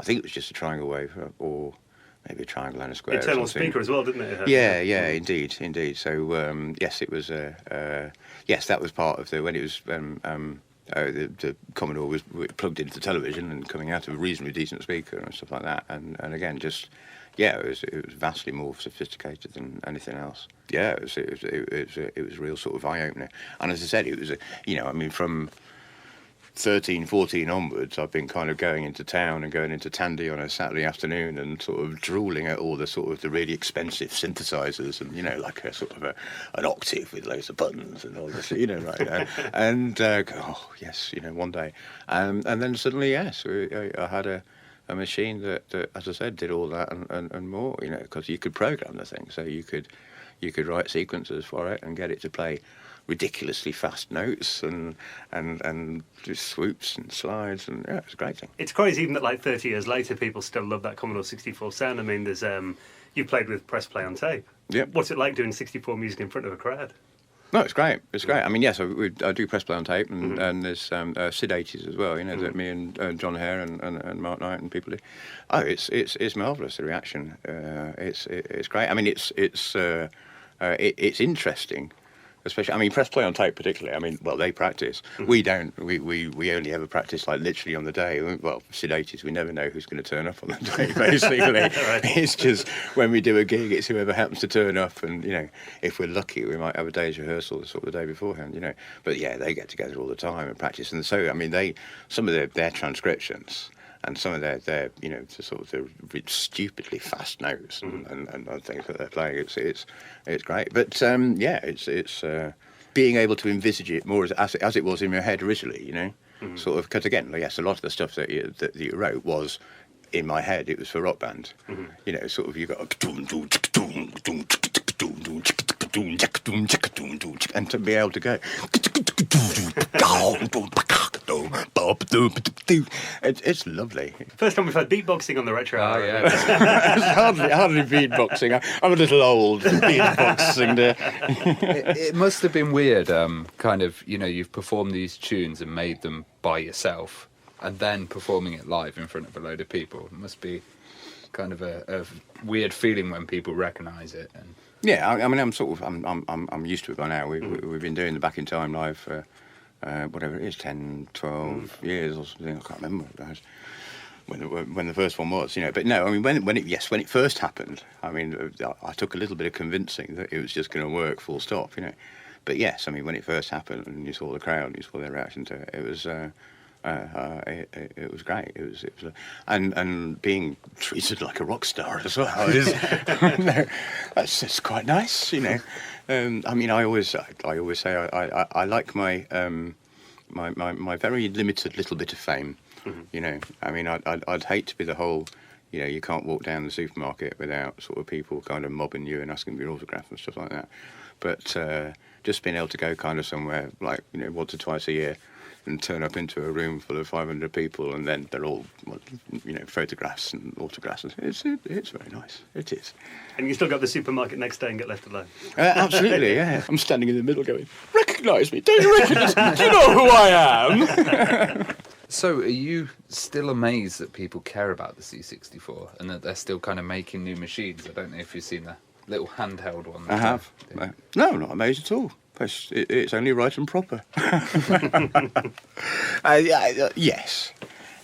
think it was just a triangle wave or maybe a triangle and a square. Internal speaker as well, didn't it? Yeah, indeed. So yes, it was. Yes, that was part of when it was. The Commodore was plugged into the television and coming out of a reasonably decent speaker and stuff like that. And again, just it was vastly more sophisticated than anything else. Yeah, it was a real sort of eye opener. And as I said, it was I mean from 13, 14 onwards, I've been kind of going into town and going into Tandy on a Saturday afternoon and sort of drooling at all the sort of the really expensive synthesizers and, like a sort of an octave with loads of buttons and all this, right? And go, oh, yes, one day. And then suddenly, yes, I had a machine that, as I said, did all that and more, because you could program the thing. So you could write sequences for it and get it to play ridiculously fast notes and just swoops and slides, and it was a great thing. It's crazy even that like 30 years later people still love that Commodore 64 sound. I mean, there's you played with press play on tape. Yep. What's it like doing 64 music in front of a crowd? No, it's great. It's great. I mean, yes, I do press play on tape, and there's Sid 80s as well. That me and John Hare and Mark Knight and people do. Oh, it's marvellous. The reaction, it's great. I mean, it's interesting. Especially, I mean, press play on tape particularly. I mean, well, they practice. We don't. We only ever practice like literally on the day. Well, Sid 80s, we never know who's going to turn up on the day. Basically, It's just when we do a gig, it's whoever happens to turn up, and if we're lucky, we might have a day's rehearsal sort of the day beforehand. But yeah, they get together all the time and practice, and so I mean, some of their transcriptions. And some of their sort of the stupidly fast notes and things that they're playing, it's great. But it's being able to envisage it more as it was in your head originally, sort of. Because again, yes, a lot of the stuff that you wrote was in my head, it was for Rock Band. You know, sort of you got and to be able to go. It's lovely. First time we've had beatboxing on the retro. Oh, hour. yeah. It's hardly beatboxing. I'm a little old for beatboxing. It must have been weird, kind of, you know, you've performed these tunes and made them by yourself, and then performing it live in front of a load of people. It must be kind of a weird feeling when people recognise it. And Yeah, I mean, I'm used to it by now. We've been doing the Back in Time live for whatever it is, 10, 12 years or something. I can't remember when the first one was, you know. But no, I mean, when it first happened, I mean, I took a little bit of convincing that it was just going to work, full stop, you know. But yes, I mean, when it first happened and you saw the crowd, you saw their reaction to it, it was. It was great. It was, and being treated like a rock star as well is that's quite nice, you know. I mean, I always say I like my my very limited little bit of fame. You know, I mean, I'd hate to be the whole. You know, you can't walk down the supermarket without sort of people kind of mobbing you and asking for your autograph and stuff like that. But just being able to go kind of somewhere like, you know, once or twice a year and turn up into a room full of 500 people and then they're all, you know, photographs and autographs. It's very nice. It is. And you still got the supermarket next day and get left alone. Absolutely, yeah. I'm standing in the middle going, recognise me? Don't you recognise me? Do you know who I am? so, are you still amazed that people care about the C64 and that they're still kind of making new machines? I don't know if you've seen the little handheld one. I have. No, I'm not amazed at all. It's only right and proper. Yes.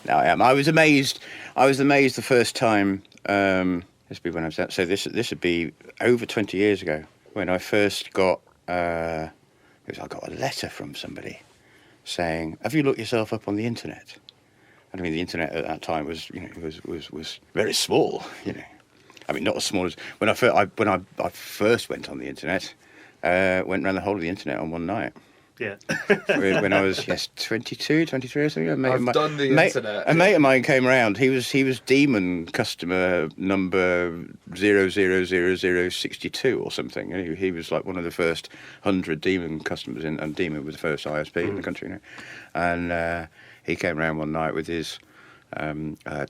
No, I am. I was amazed the first time. This would be when I was at. So this would be over 20 years ago when I first got. I got a letter from somebody saying, "Have you looked yourself up on the internet?" And I mean, the internet at that time was, you know, was very small. You know, I mean, not as small as when I first went on the internet. Went around the whole of the internet on one night. Yeah. When I was 22, 23 or something. I've done the internet. A mate of mine came around. He was Demon customer number 000062 or something. And he was like one of the first 100 Demon customers, and Demon was the first ISP in the country. You know? And he came around one night with his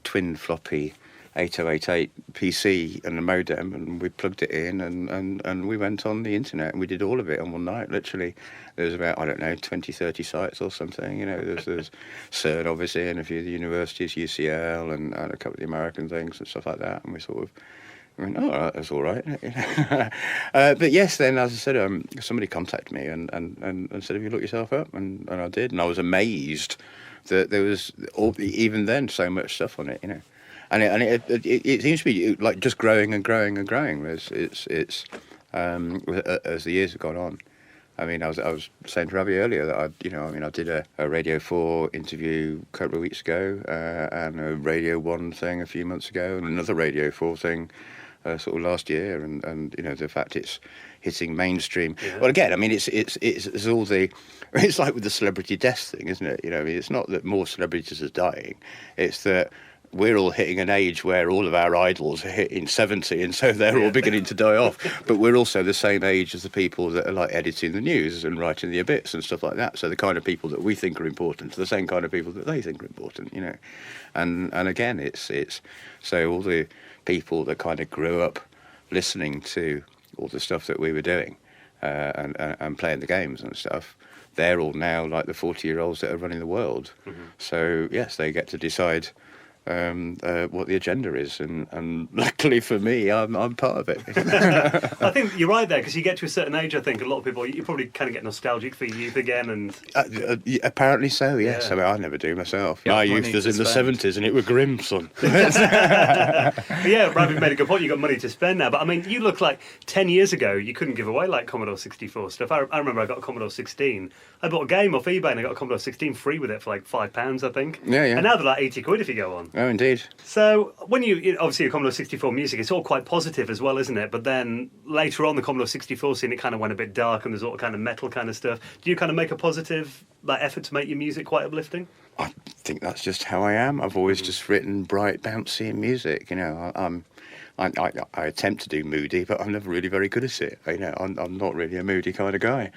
twin floppy 8088 PC and a modem, and we plugged it in and we went on the internet and we did all of it on one night. Literally, there was about, I don't know, 20, 30 sites or something. You know, there's CERN obviously and a few of the universities, UCL and a couple of the American things and stuff like that. And we sort of went, oh, that's all right. But yes, then as I said, somebody contacted me and said, have you looked yourself up? And I did, and I was amazed that there was even then so much stuff on it. You know. And it seems to be like just growing and growing and growing. It's as the years have gone on. I mean, I was saying to Ravi earlier that I did a Radio 4 interview a couple of weeks ago, and a Radio 1 thing a few months ago, and another Radio 4 thing sort of last year, and you know, the fact it's hitting mainstream. Yeah. Well, again, I mean, it's all the. It's like with the celebrity death thing, isn't it? You know, I mean, it's not that more celebrities are dying; it's that we're all hitting an age where all of our idols are hitting 70, and so they're all beginning to die off. But we're also the same age as the people that are like editing the news and writing the obits and stuff like that. So the kind of people that we think are important are the same kind of people that they think are important, you know. And again, it's so all the people that kind of grew up listening to all the stuff that we were doing and playing the games and stuff, they're all now like the 40-year-olds that are running the world. Mm-hmm. So yes, they get to decide what the agenda is, and luckily for me, I'm part of it. I think you're right there, because you get to a certain age, I think a lot of people, you probably kind of get nostalgic for your youth again, and apparently so, yes. Yeah. I mean, I never do myself. Yeah, my youth was in the 70s, and it were grim, son. Yeah, Ravi made a good point. You got money to spend now, but I mean, you look like 10 years ago you couldn't give away like Commodore 64 stuff. I remember I got a Commodore 16. I bought a game off eBay and I got a Commodore 16 free with it for like £5, I think. Yeah. And now they're like 80 quid if you go on. Oh, indeed. So when obviously your Commodore 64 music, it's all quite positive as well, isn't it? But then later on, the Commodore 64 scene, it kind of went a bit dark and there's all kind of metal kind of stuff. Do you kind of make a positive effort to make your music quite uplifting? I think that's just how I am. I've always just written bright, bouncy music. You know, I attempt to do moody, but I'm never really very good at it. You know, I'm not really a moody kind of guy.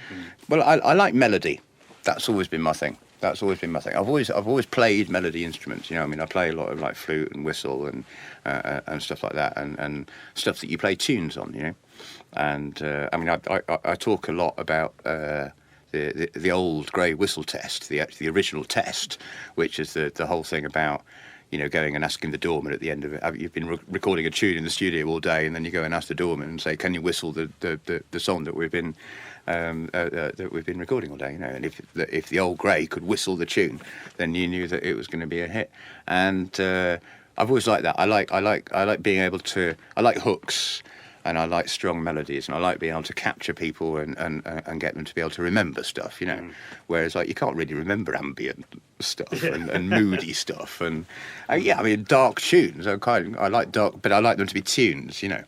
Well, I like melody. That's always been my thing. I've always played melody instruments. You know, I mean, I play a lot of like flute and whistle and stuff like that, and stuff that you play tunes on. You know, and I mean, I talk a lot about the old grey whistle test, the original test, which is the whole thing about, you know, going and asking the doorman at the end of it. You've been recording a tune in the studio all day, and then you go and ask the doorman and say, "Can you whistle the song that we've been recording all day?" You know, and if the old grey could whistle the tune, then you knew that it was going to be a hit. And I've always liked that. I like being able to. I like hooks. And I like strong melodies, and I like being able to capture people and get them to be able to remember stuff, you know. Whereas, like, you can't really remember ambient stuff and moody stuff, and yeah, I mean, dark tunes. I like dark, but I like them to be tunes, you know.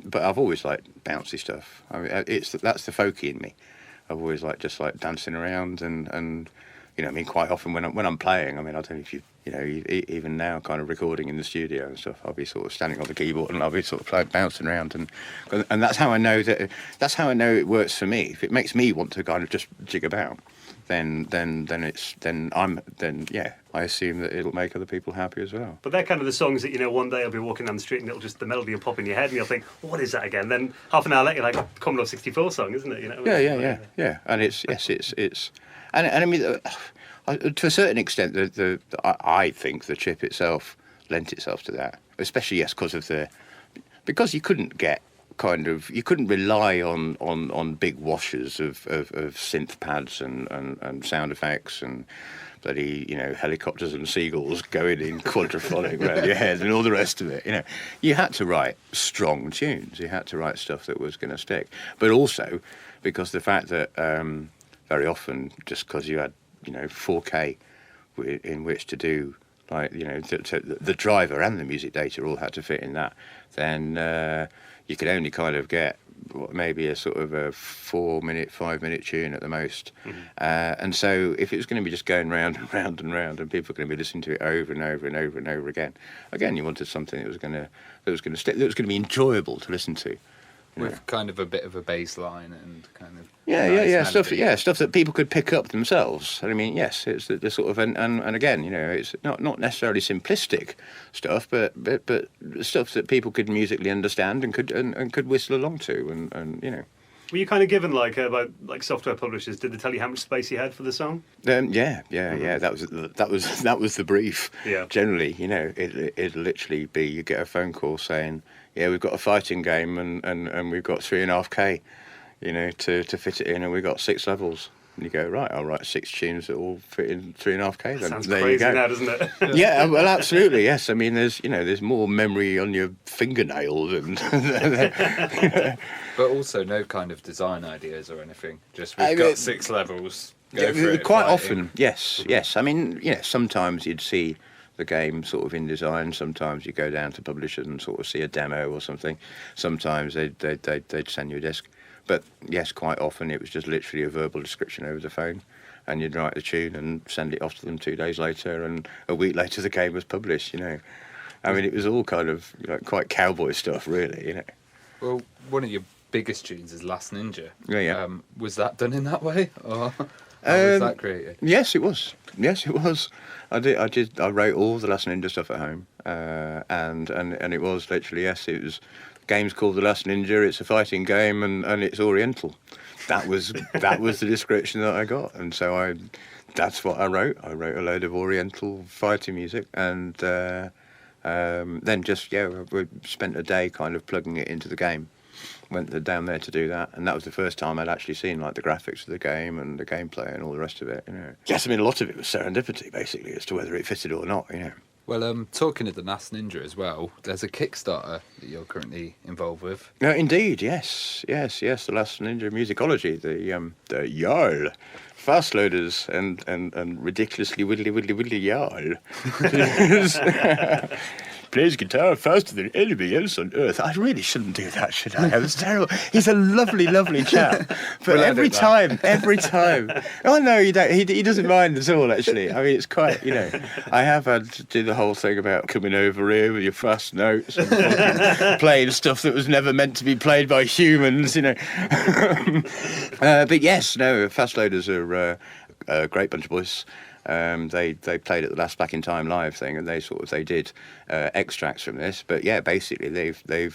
But I've always liked bouncy stuff. I mean, that's the folky in me. I've always liked just like dancing around and you know, I mean, quite often when I'm playing, I mean, I don't know if you know, even now, kind of recording in the studio and stuff, I'll be sort of standing on the keyboard and I'll be sort of bouncing around, and that's how I know it works for me. If it makes me want to kind of just jig about, then I assume that it'll make other people happy as well. But they're kind of the songs that, you know, one day I'll be walking down the street and the melody will pop in your head and you'll think, well, what is that again? Then half an hour later, like a Commodore 64 song, isn't it? You know? Yeah. And it's and I mean, to a certain extent, I think the chip itself lent itself to that, especially because you couldn't rely on big washers of synth pads and sound effects and bloody, you know, helicopters and seagulls going in quadraphonic around your head and all the rest of it. You know, you had to write strong tunes. You had to write stuff that was going to stick. But also because the fact that very often, just because you had, you know, 4K in which to do, like, you know, the driver and the music data all had to fit in that, then you could only kind of get maybe a sort of a 4-minute, 5-minute tune at the most. And so if it was going to be just going round and round and round and people were going to be listening to it over and over and over and over again, you wanted something that was going to stick, that was going to be enjoyable to listen to. With kind of a bit of a bass line and kind of stuff that people could pick up themselves. I mean, yes, it's the sort of and again, you know, it's not necessarily simplistic stuff, but stuff that people could musically understand and could whistle along to, and you know. Were you kind of given about software publishers? Did they tell you how much space you had for the song? Yeah. That was the brief. Yeah. Generally, you know, it'd literally be you get a phone call saying, yeah, we've got a fighting game and we've got 3.5K, you know, to fit it in, and we've got 6 levels. And you go, right, I'll write 6 tunes that all fit in 3.5K. Then sounds there crazy you go. now, doesn't it? Yeah, well, absolutely, yes. I mean, there's more memory on your fingernails and. But also no kind of design ideas or anything. Just we've got 6 levels. Go for it. Quite often, yes. I mean, yeah, sometimes you'd see the game sort of in design. Sometimes you go down to publishers and sort of see a demo or something. Sometimes they'd send you a disc. But yes, quite often it was just literally a verbal description over the phone, and you'd write the tune and send it off to them 2 days later, and a week later the game was published. You know, I mean, it was all kind of quite cowboy stuff, really. You know. Well, one of your biggest tunes is Last Ninja. Yeah. Was that done in that way, or how was that created? Yes, it was. I wrote all the Last Ninja stuff at home, and it was literally, yes, it was. Game's called The Last Ninja. It's a fighting game, and it's Oriental. That was the description that I got, and so that's what I wrote. I wrote a load of Oriental fighting music, and then we spent a day kind of plugging it into the game. Went down there to do that, and that was the first time I'd actually seen like the graphics of the game and the gameplay and all the rest of it. You know. Yes, I mean a lot of it was serendipity, basically, as to whether it fitted or not. You know. Well, talking of the NAS Ninja as well, there's a Kickstarter that you're currently involved with. No, indeed, yes. The Last Ninja Musicology, the Jarl, fast loaders and ridiculously widdly Jarl. Plays guitar faster than anybody else on earth. I really shouldn't do that, should I? That was terrible. He's a lovely chap. But every time. Oh, no, you don't. He doesn't mind at all, actually. I mean, it's quite, I have had to do the whole thing about coming over here with your fast notes and playing stuff that was never meant to be played by humans, But yes, no, fast loaders are a great bunch of boys. They played at the last Back in Time live thing, and they did extracts from this. But yeah, basically they're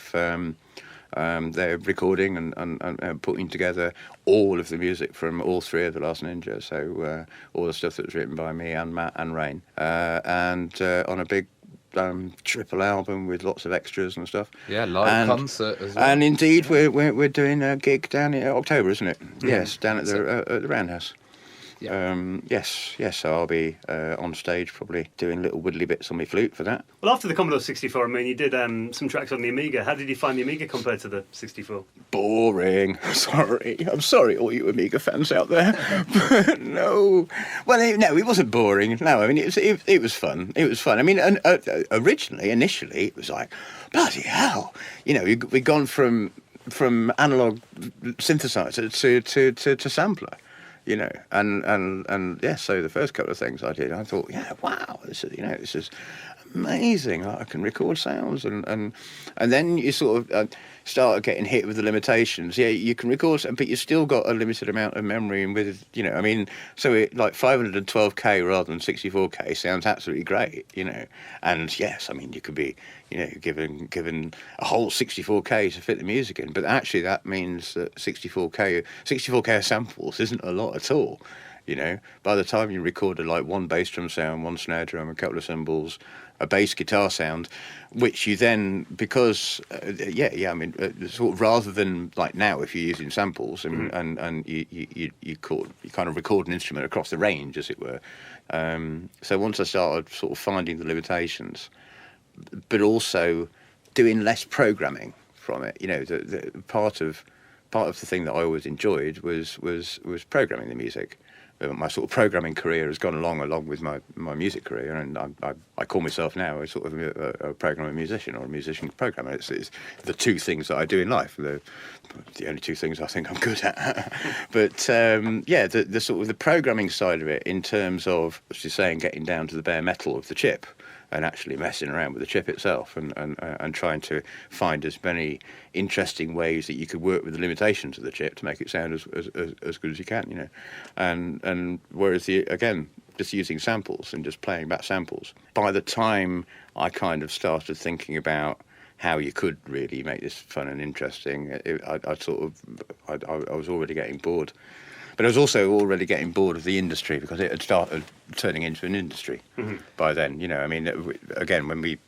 recording and putting together all of the music from all three of the Last Ninja. So all the stuff that was written by me and Matt and Rain, and on a big triple album with lots of extras and stuff. Yeah, live concert as well. And indeed, we're doing a gig down in October, isn't it? Mm. Yes, down at the Roundhouse. Yeah. Yes, so I'll be on stage probably doing little widdly bits on my flute for that. Well, after the Commodore 64, I mean, you did some tracks on the Amiga. How did you find the Amiga compared to the 64? Boring. I'm sorry, all you Amiga fans out there. But no. Well, it wasn't boring. No, I mean, it was fun. It was fun. I mean, initially, it was like, bloody hell. We'd gone from analog synthesizer to sampler. And yeah, so the first couple of things I did, I thought, yeah, wow, this is amazing. I can record sounds, and then you sort of start getting hit with the limitations. Yeah, you can record, but you've still got a limited amount of memory, and with so it like 512K rather than 64K sounds absolutely great, And yes, I mean you could be given a whole 64K to fit the music in, but actually that means that 64K samples isn't a lot at all. By the time you recorded like one bass drum sound, one snare drum, a couple of cymbals, a bass guitar sound, which you then, because I mean, sort of rather than like now, if you're using samples and you kind of record an instrument across the range, as it were. So once I started sort of finding the limitations, but also doing less programming from it, the part of the thing that I always enjoyed was programming the music. My sort of programming career has gone along with my music career, and I call myself now a sort of a programmer musician or a musician programmer. It's the two things that I do in life, the only two things I think I'm good at. But the sort of the programming side of it, in terms of, as you're saying, getting down to the bare metal of the chip, and actually messing around with the chip itself, and trying to find as many interesting ways that you could work with the limitations of the chip to make it sound as good as you can, And whereas just using samples and just playing back samples, by the time I kind of started thinking about how you could really make this fun and interesting, I was already getting bored. But I was also already getting bored of the industry, because it had started turning into an industry by then. I mean, again, when we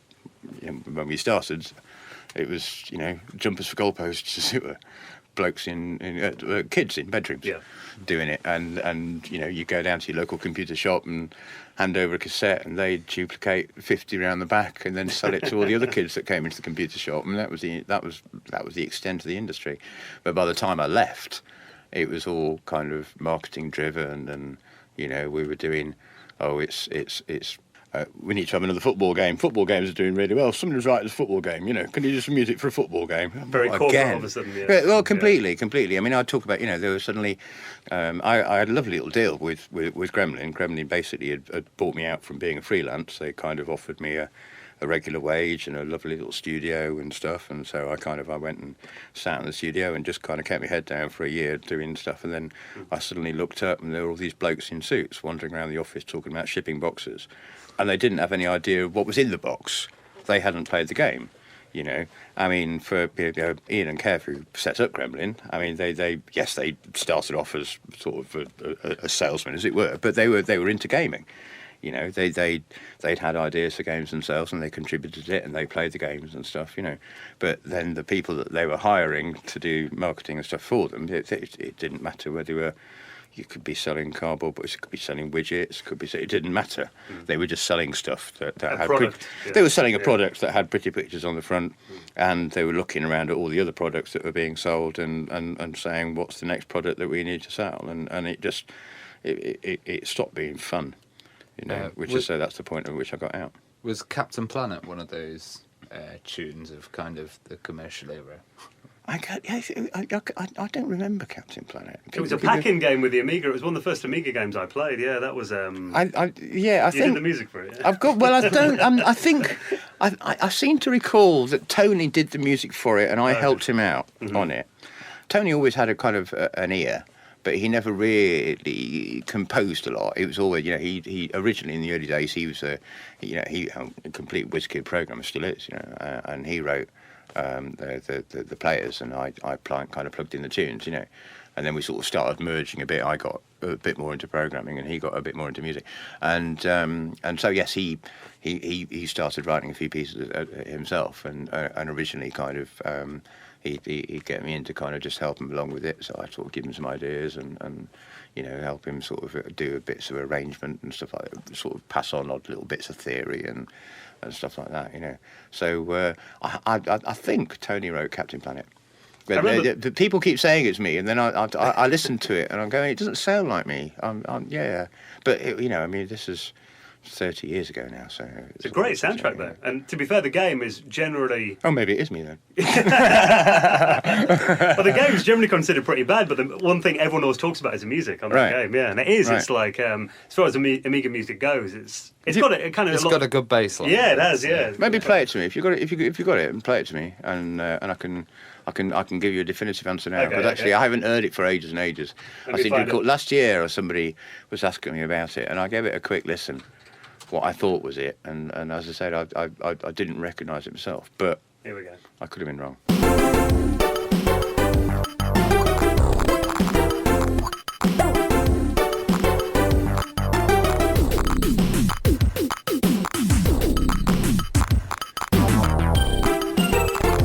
started, it was jumpers for goalposts, as it were, blokes kids in bedrooms doing it, and you go down to your local computer shop and hand over a cassette, and they duplicate 50 around the back, and then sell it to all the other kids that came into the computer shop, and that was the extent of the industry. But by the time I left, it was all kind of marketing driven, and we were doing, we need to have another football game. Football games are doing really well. Somebody's writing a football game. Can you do some music for a football game? Very corporate all of a sudden. Yeah. Well, completely. I mean, I'd talk about there was suddenly. I had a lovely little deal with Gremlin. Gremlin basically had bought me out from being a freelance. They kind of offered me a regular wage and a lovely little studio and stuff, and so I went and sat in the studio and just kind of kept my head down for a year doing stuff, and then I suddenly looked up and there were all these blokes in suits wandering around the office talking about shipping boxes, and they didn't have any idea of what was in the box. They hadn't played the game. I mean, for Ian and Kev, who set up Gremlin, I mean, they started off as sort of a salesman, as it were, but they were into gaming. They'd had ideas for games themselves, and they contributed it, and they played the games and stuff, But then the people that they were hiring to do marketing and stuff for them, it didn't matter whether you were, you could be selling cardboard books, you could be selling widgets, it didn't matter. They were just selling stuff that had product, they were selling a product that had pretty pictures on the front, and they were looking around at all the other products that were being sold and saying, what's the next product that we need to sell? And it just it stopped being fun, you know, so that's the point at which I got out. Was Captain Planet one of those tunes of kind of the commercial era? I don't remember Captain Planet. It was a pack-in game with the Amiga. It was one of the first Amiga games I played. Yeah, that was. I you think did the music for it. Yeah? I've got. Well, I don't. I think I seem to recall that Tony did the music for it, and I helped him out on it. Tony always had a kind of an ear, but he never really composed a lot. It was always, you know, he originally in the early days he was a complete whiz kid programmer, still is, you know, and he wrote the players, and I kind of plugged in the tunes, you know, and then we sort of started merging a bit. I got a bit more into programming, and he got a bit more into music, and so yes, he started writing a few pieces himself, and originally kind of. He'd get me in to kind of just help him along with it, so I sort of give him some ideas and you know, help him sort of do bits of arrangement and stuff like that, sort of pass on odd little bits of theory and stuff like that, you know. So I think Tony wrote Captain Planet. The people keep saying it's me, and then I listen to it and I'm going, it doesn't sound like me. Yeah, but you know, I mean, this is 30 years ago now, so it's a great soundtrack though. And to be fair, the game is generally maybe it is me then. Well, the game is generally considered pretty bad, but the one thing everyone always talks about is the music on that game. Yeah, and it is. It's like as far as Amiga music goes, it's got a kind of got a good bass line. Yeah, it has. Yeah, maybe play it to me if you got it. If you got it, and play it to me, and I can give you a definitive answer now. Because actually, I haven't heard it for ages and ages. I seem to recall last year, or somebody was asking me about it, and I gave it a quick listen. What I thought was it, and as I said, I didn't recognise it myself, but here we go. I could have been wrong.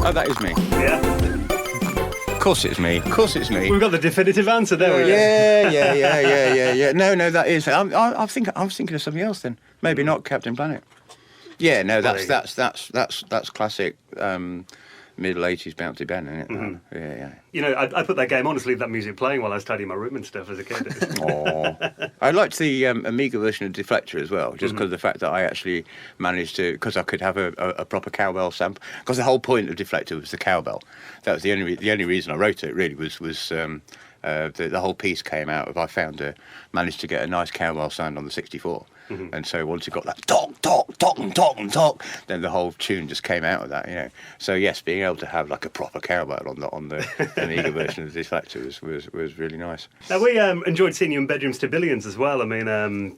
Oh, that is me. Yeah. Of course it's me. Of course it's me. We've got the definitive answer there. Yeah. No, that is. I was thinking of something else then. Maybe not Captain Planet. Yeah, no, that's classic middle 80s bouncy Ben, isn't it? Mm-hmm. Yeah. You know, I put that game on to leave that music playing while I was tidying my room and stuff as a kid. Aww. I liked the Amiga version of Deflector as well, just because of the fact that I actually managed to, because I could have a proper cowbell sample. Because the whole point of Deflector was the cowbell. That was the only reason I wrote it. Really was the whole piece came out of managed to get a nice cowbell sound on the 64. Mm-hmm. And so once you got that talk, then the whole tune just came out of that, you know. So yes, being able to have like a proper cowbell on the Amiga version of this Deflector was really nice. Now we enjoyed seeing you in Bedrooms to Billions as well. I mean,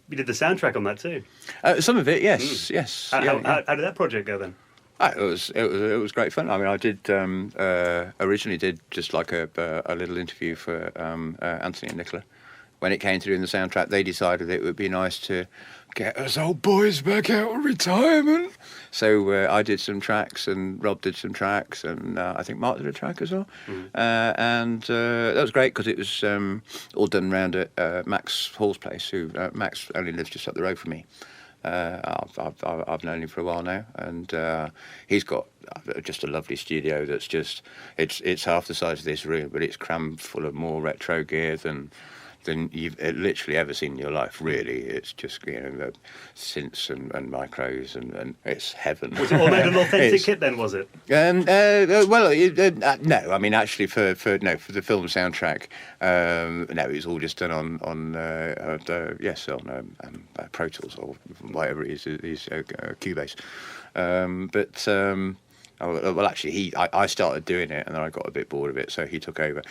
you did the soundtrack on that too. Some of it, yes, yes. How did that project go then? It was great fun. I mean, I did originally did just like a little interview for Anthony and Nicola. When it came to doing the soundtrack, they decided it would be nice to get us old boys back out of retirement. So I did some tracks, and Rob did some tracks, and I think Mark did a track as well. And that was great because it was all done round at Max Hall's place. Max only lives just up the road from me. I've known him for a while now, and he's got just a lovely studio that's just it's half the size of this room, but it's crammed full of more retro gear than you've literally ever seen in your life. Really, it's just, you know, synths and micros, and it's heaven. Was it all made an authentic kit then? Was it? No. I mean, actually, for the film soundtrack, no, it was all just done on Pro Tools or whatever it is Cubase. Well, actually, I started doing it, and then I got a bit bored of it, so he took over.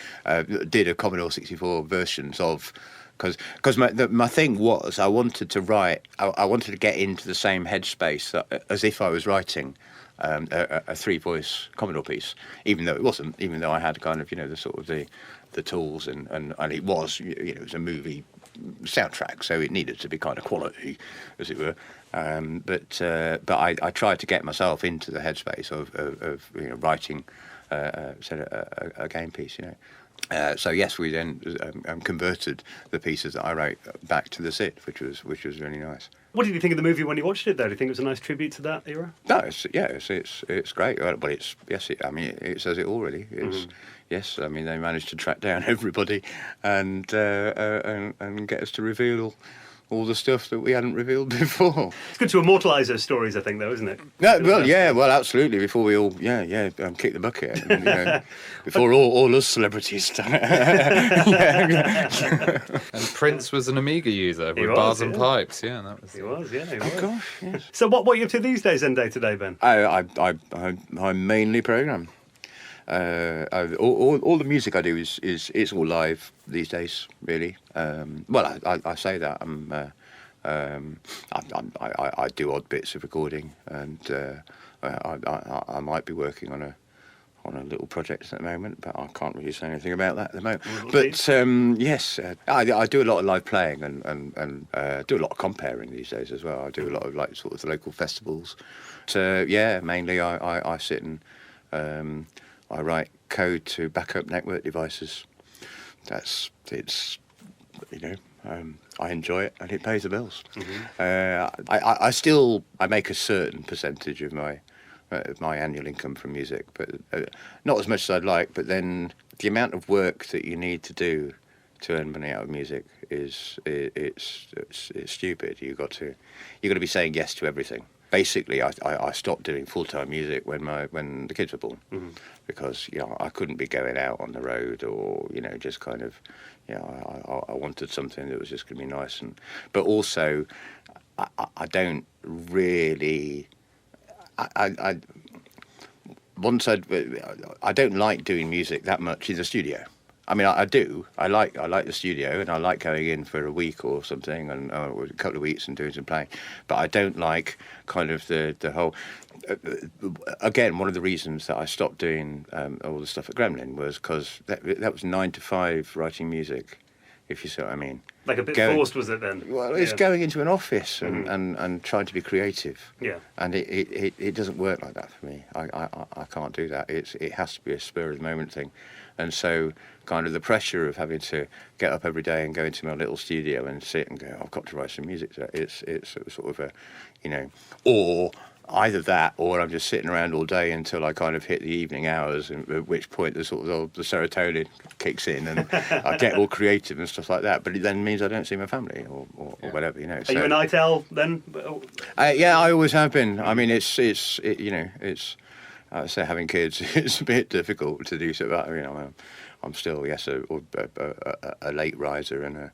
Did a Commodore 64 versions of, because my thing was I wanted to write. I wanted to get into the same headspace as if I was writing a 3-voice Commodore piece, even though it wasn't. Even though I had kind of, you know, the sort of the tools and it was, you know, it was a movie soundtrack, so it needed to be kind of quality, as it were. But I tried to get myself into the headspace of you know, writing a game piece, you know. So yes, we then converted the pieces that I wrote back to the SID, which was really nice. What did you think of the movie when you watched it, though? Do you think it was a nice tribute to that era? No, it's great. But it says it all really. It's yes. I mean, they managed to track down everybody and get us to reveal all the stuff that we hadn't revealed before. It's good to immortalise those stories, I think, though, isn't it? Yeah, well, absolutely. Before we all, kick the bucket, and, before all us celebrities. And Prince was an Amiga user with bars and pipes. Yeah, that was. He was. Oh gosh, yes. So what are you up to these days, then, day to day, Ben? I mainly program. All the music I do is all live these days, really. I say that I do odd bits of recording, and I might be working on a little project at the moment, but I can't really say anything about that at the moment. But yes, I do a lot of live playing and do a lot of comparing these days as well. I do a lot of like sort of the local festivals. So mainly I sit and I write code to backup network devices. I enjoy it and it pays the bills. I make a certain percentage of my annual income from music, but not as much as I'd like. But then the amount of work that you need to do to earn money out of music it's stupid. You've got to be saying yes to everything. Basically, I stopped doing full-time music when the kids were born, because I couldn't be going out on the road or just kind of I wanted something that was just going to be nice, but also I don't really I don't like doing music that much in the studio. I mean, I do. I like the studio, and I like going in for a week or something, and a couple of weeks and doing some playing. But I don't like kind of the whole. Again, one of the reasons that I stopped doing all the stuff at Gremlin was because that was 9 to 5 writing music, if you see what I mean. Like a bit forced, was it then? Well, it's going into an office and trying to be creative. Yeah. And it doesn't work like that for me. I can't do that. It has to be a spur of the moment thing. And so kind of the pressure of having to get up every day and go into my little studio and sit and go, I've got to write some music. It's sort of a, or either that, or I'm just sitting around all day until I kind of hit the evening hours, and at which point the serotonin kicks in and I get all creative and stuff like that. But it then means I don't see my family or whatever, Are you a night owl then? Yeah, I always have been. I mean, it's I would say having kids is a bit difficult to do so. But I'm still a late riser and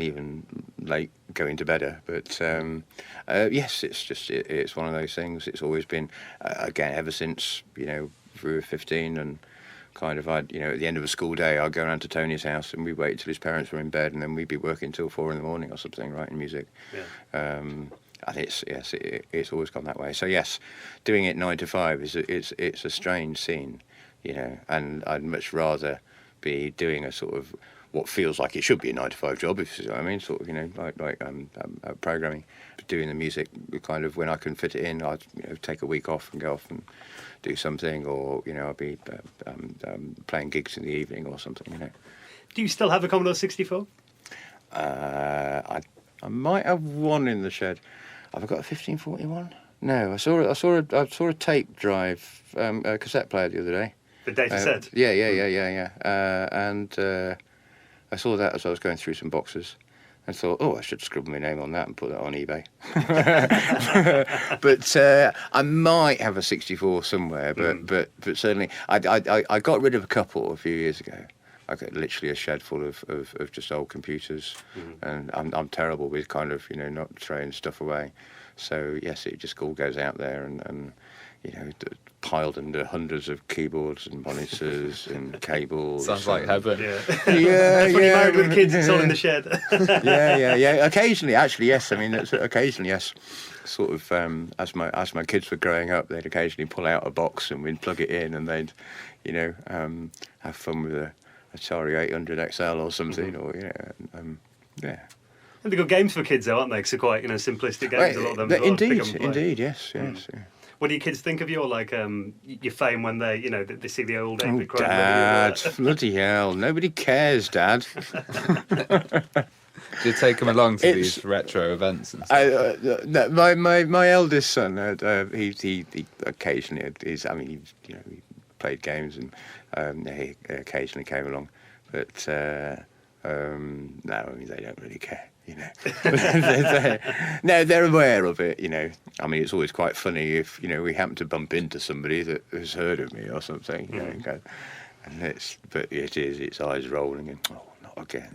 even late going to bedder. But yes, it's one of those things. It's always been again ever since we were 15 and kind of at the end of a school day I'd go around to Tony's house and we'd wait till his parents were in bed and then we'd be working till 4 a.m. or something writing music. Yeah. And it's always gone that way. So yes, doing it 9 to 5 it's a strange scene, and I'd much rather be doing a sort of what feels like it should be a 9 to 5 job, if you see what I mean, sort of like programming, doing the music kind of when I can fit it in. I'd take a week off and go off and do something, or I'll be playing gigs in the evening or something. Do you still have a Commodore 64? I might have one in the shed. Have I got a 1541? No, I saw a tape drive, a cassette player the other day. The data set? Yeah. And I saw that as I was going through some boxes. I thought, I should scribble my name on that and put that on eBay. But I might have a 64 somewhere, but certainly I got rid of a couple a few years ago. I got literally a shed full of just old computers, and I'm terrible with kind of not throwing stuff away. So yes, it just all goes out there and piled under hundreds of keyboards and monitors and cables. Sounds like heaven. Yeah. That's when you're married with kids, it's all in the shed. Yeah. Occasionally, actually, yes. I mean, occasionally, yes. Sort of as my kids were growing up, they'd occasionally pull out a box and we'd plug it in, and they'd have fun with a Atari 800 XL or something, or yeah. And they're good games for kids, though, aren't they? Because they're quite simplistic games. A lot of them. Indeed, yes. Well, What do your kids think of your your fame when they they see the old David Crane? Dad, bloody hell! Nobody cares, Dad. Do you take them along to these retro events and stuff? No, my eldest son, he occasionally he played games and he occasionally came along, but no, I mean they don't really care. No, they're aware of it. I mean, it's always quite funny if we happen to bump into somebody that has heard of me or something. And it's eyes rolling and not again.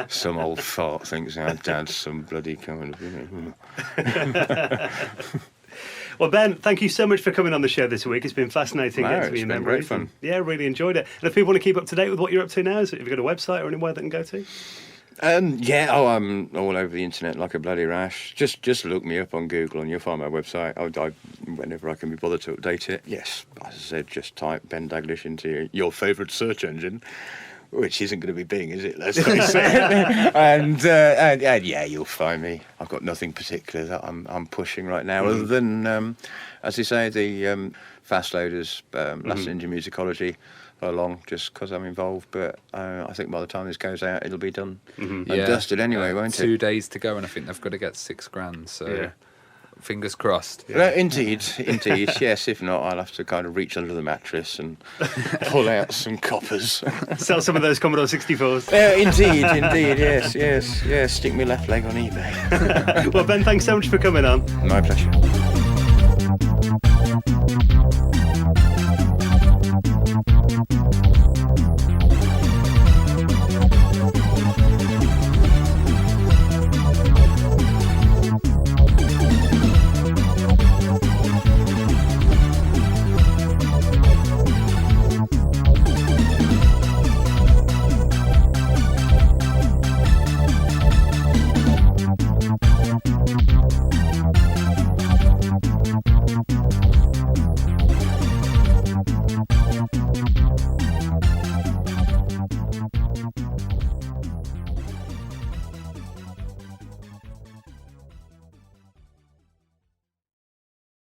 Some old fart thinks our dad's some bloody kind of. Well, Ben, thank you so much for coming on the show this week. It's been fascinating getting to be your memories. Great fun. Yeah, really enjoyed it. And if people want to keep up to date with what you're up to now, have you got a website or anywhere they can go to? I'm all over the internet like a bloody rash. Just look me up on Google and you'll find my website. Whenever I can be bothered to update it. Yes, as I said, just type Ben Daglish into your favourite search engine, which isn't going to be Bing, is it? Let's face it. and yeah, you'll find me. I've got nothing particular that I'm pushing right now, other than, as you say, the Fast Loaders, Last Ninja Musicology. Along just because I'm involved, but I think by the time this goes out it'll be done and dusted anyway, won't it? 2 days to go, and I think they've got to get $6,000, so fingers crossed. Indeed, yes. If not, I'll have to kind of reach under the mattress and pull out some coppers. Sell some of those Commodore 64s. Indeed, yes. Stick my left leg on eBay. Well, Ben, thanks so much for coming on. My pleasure.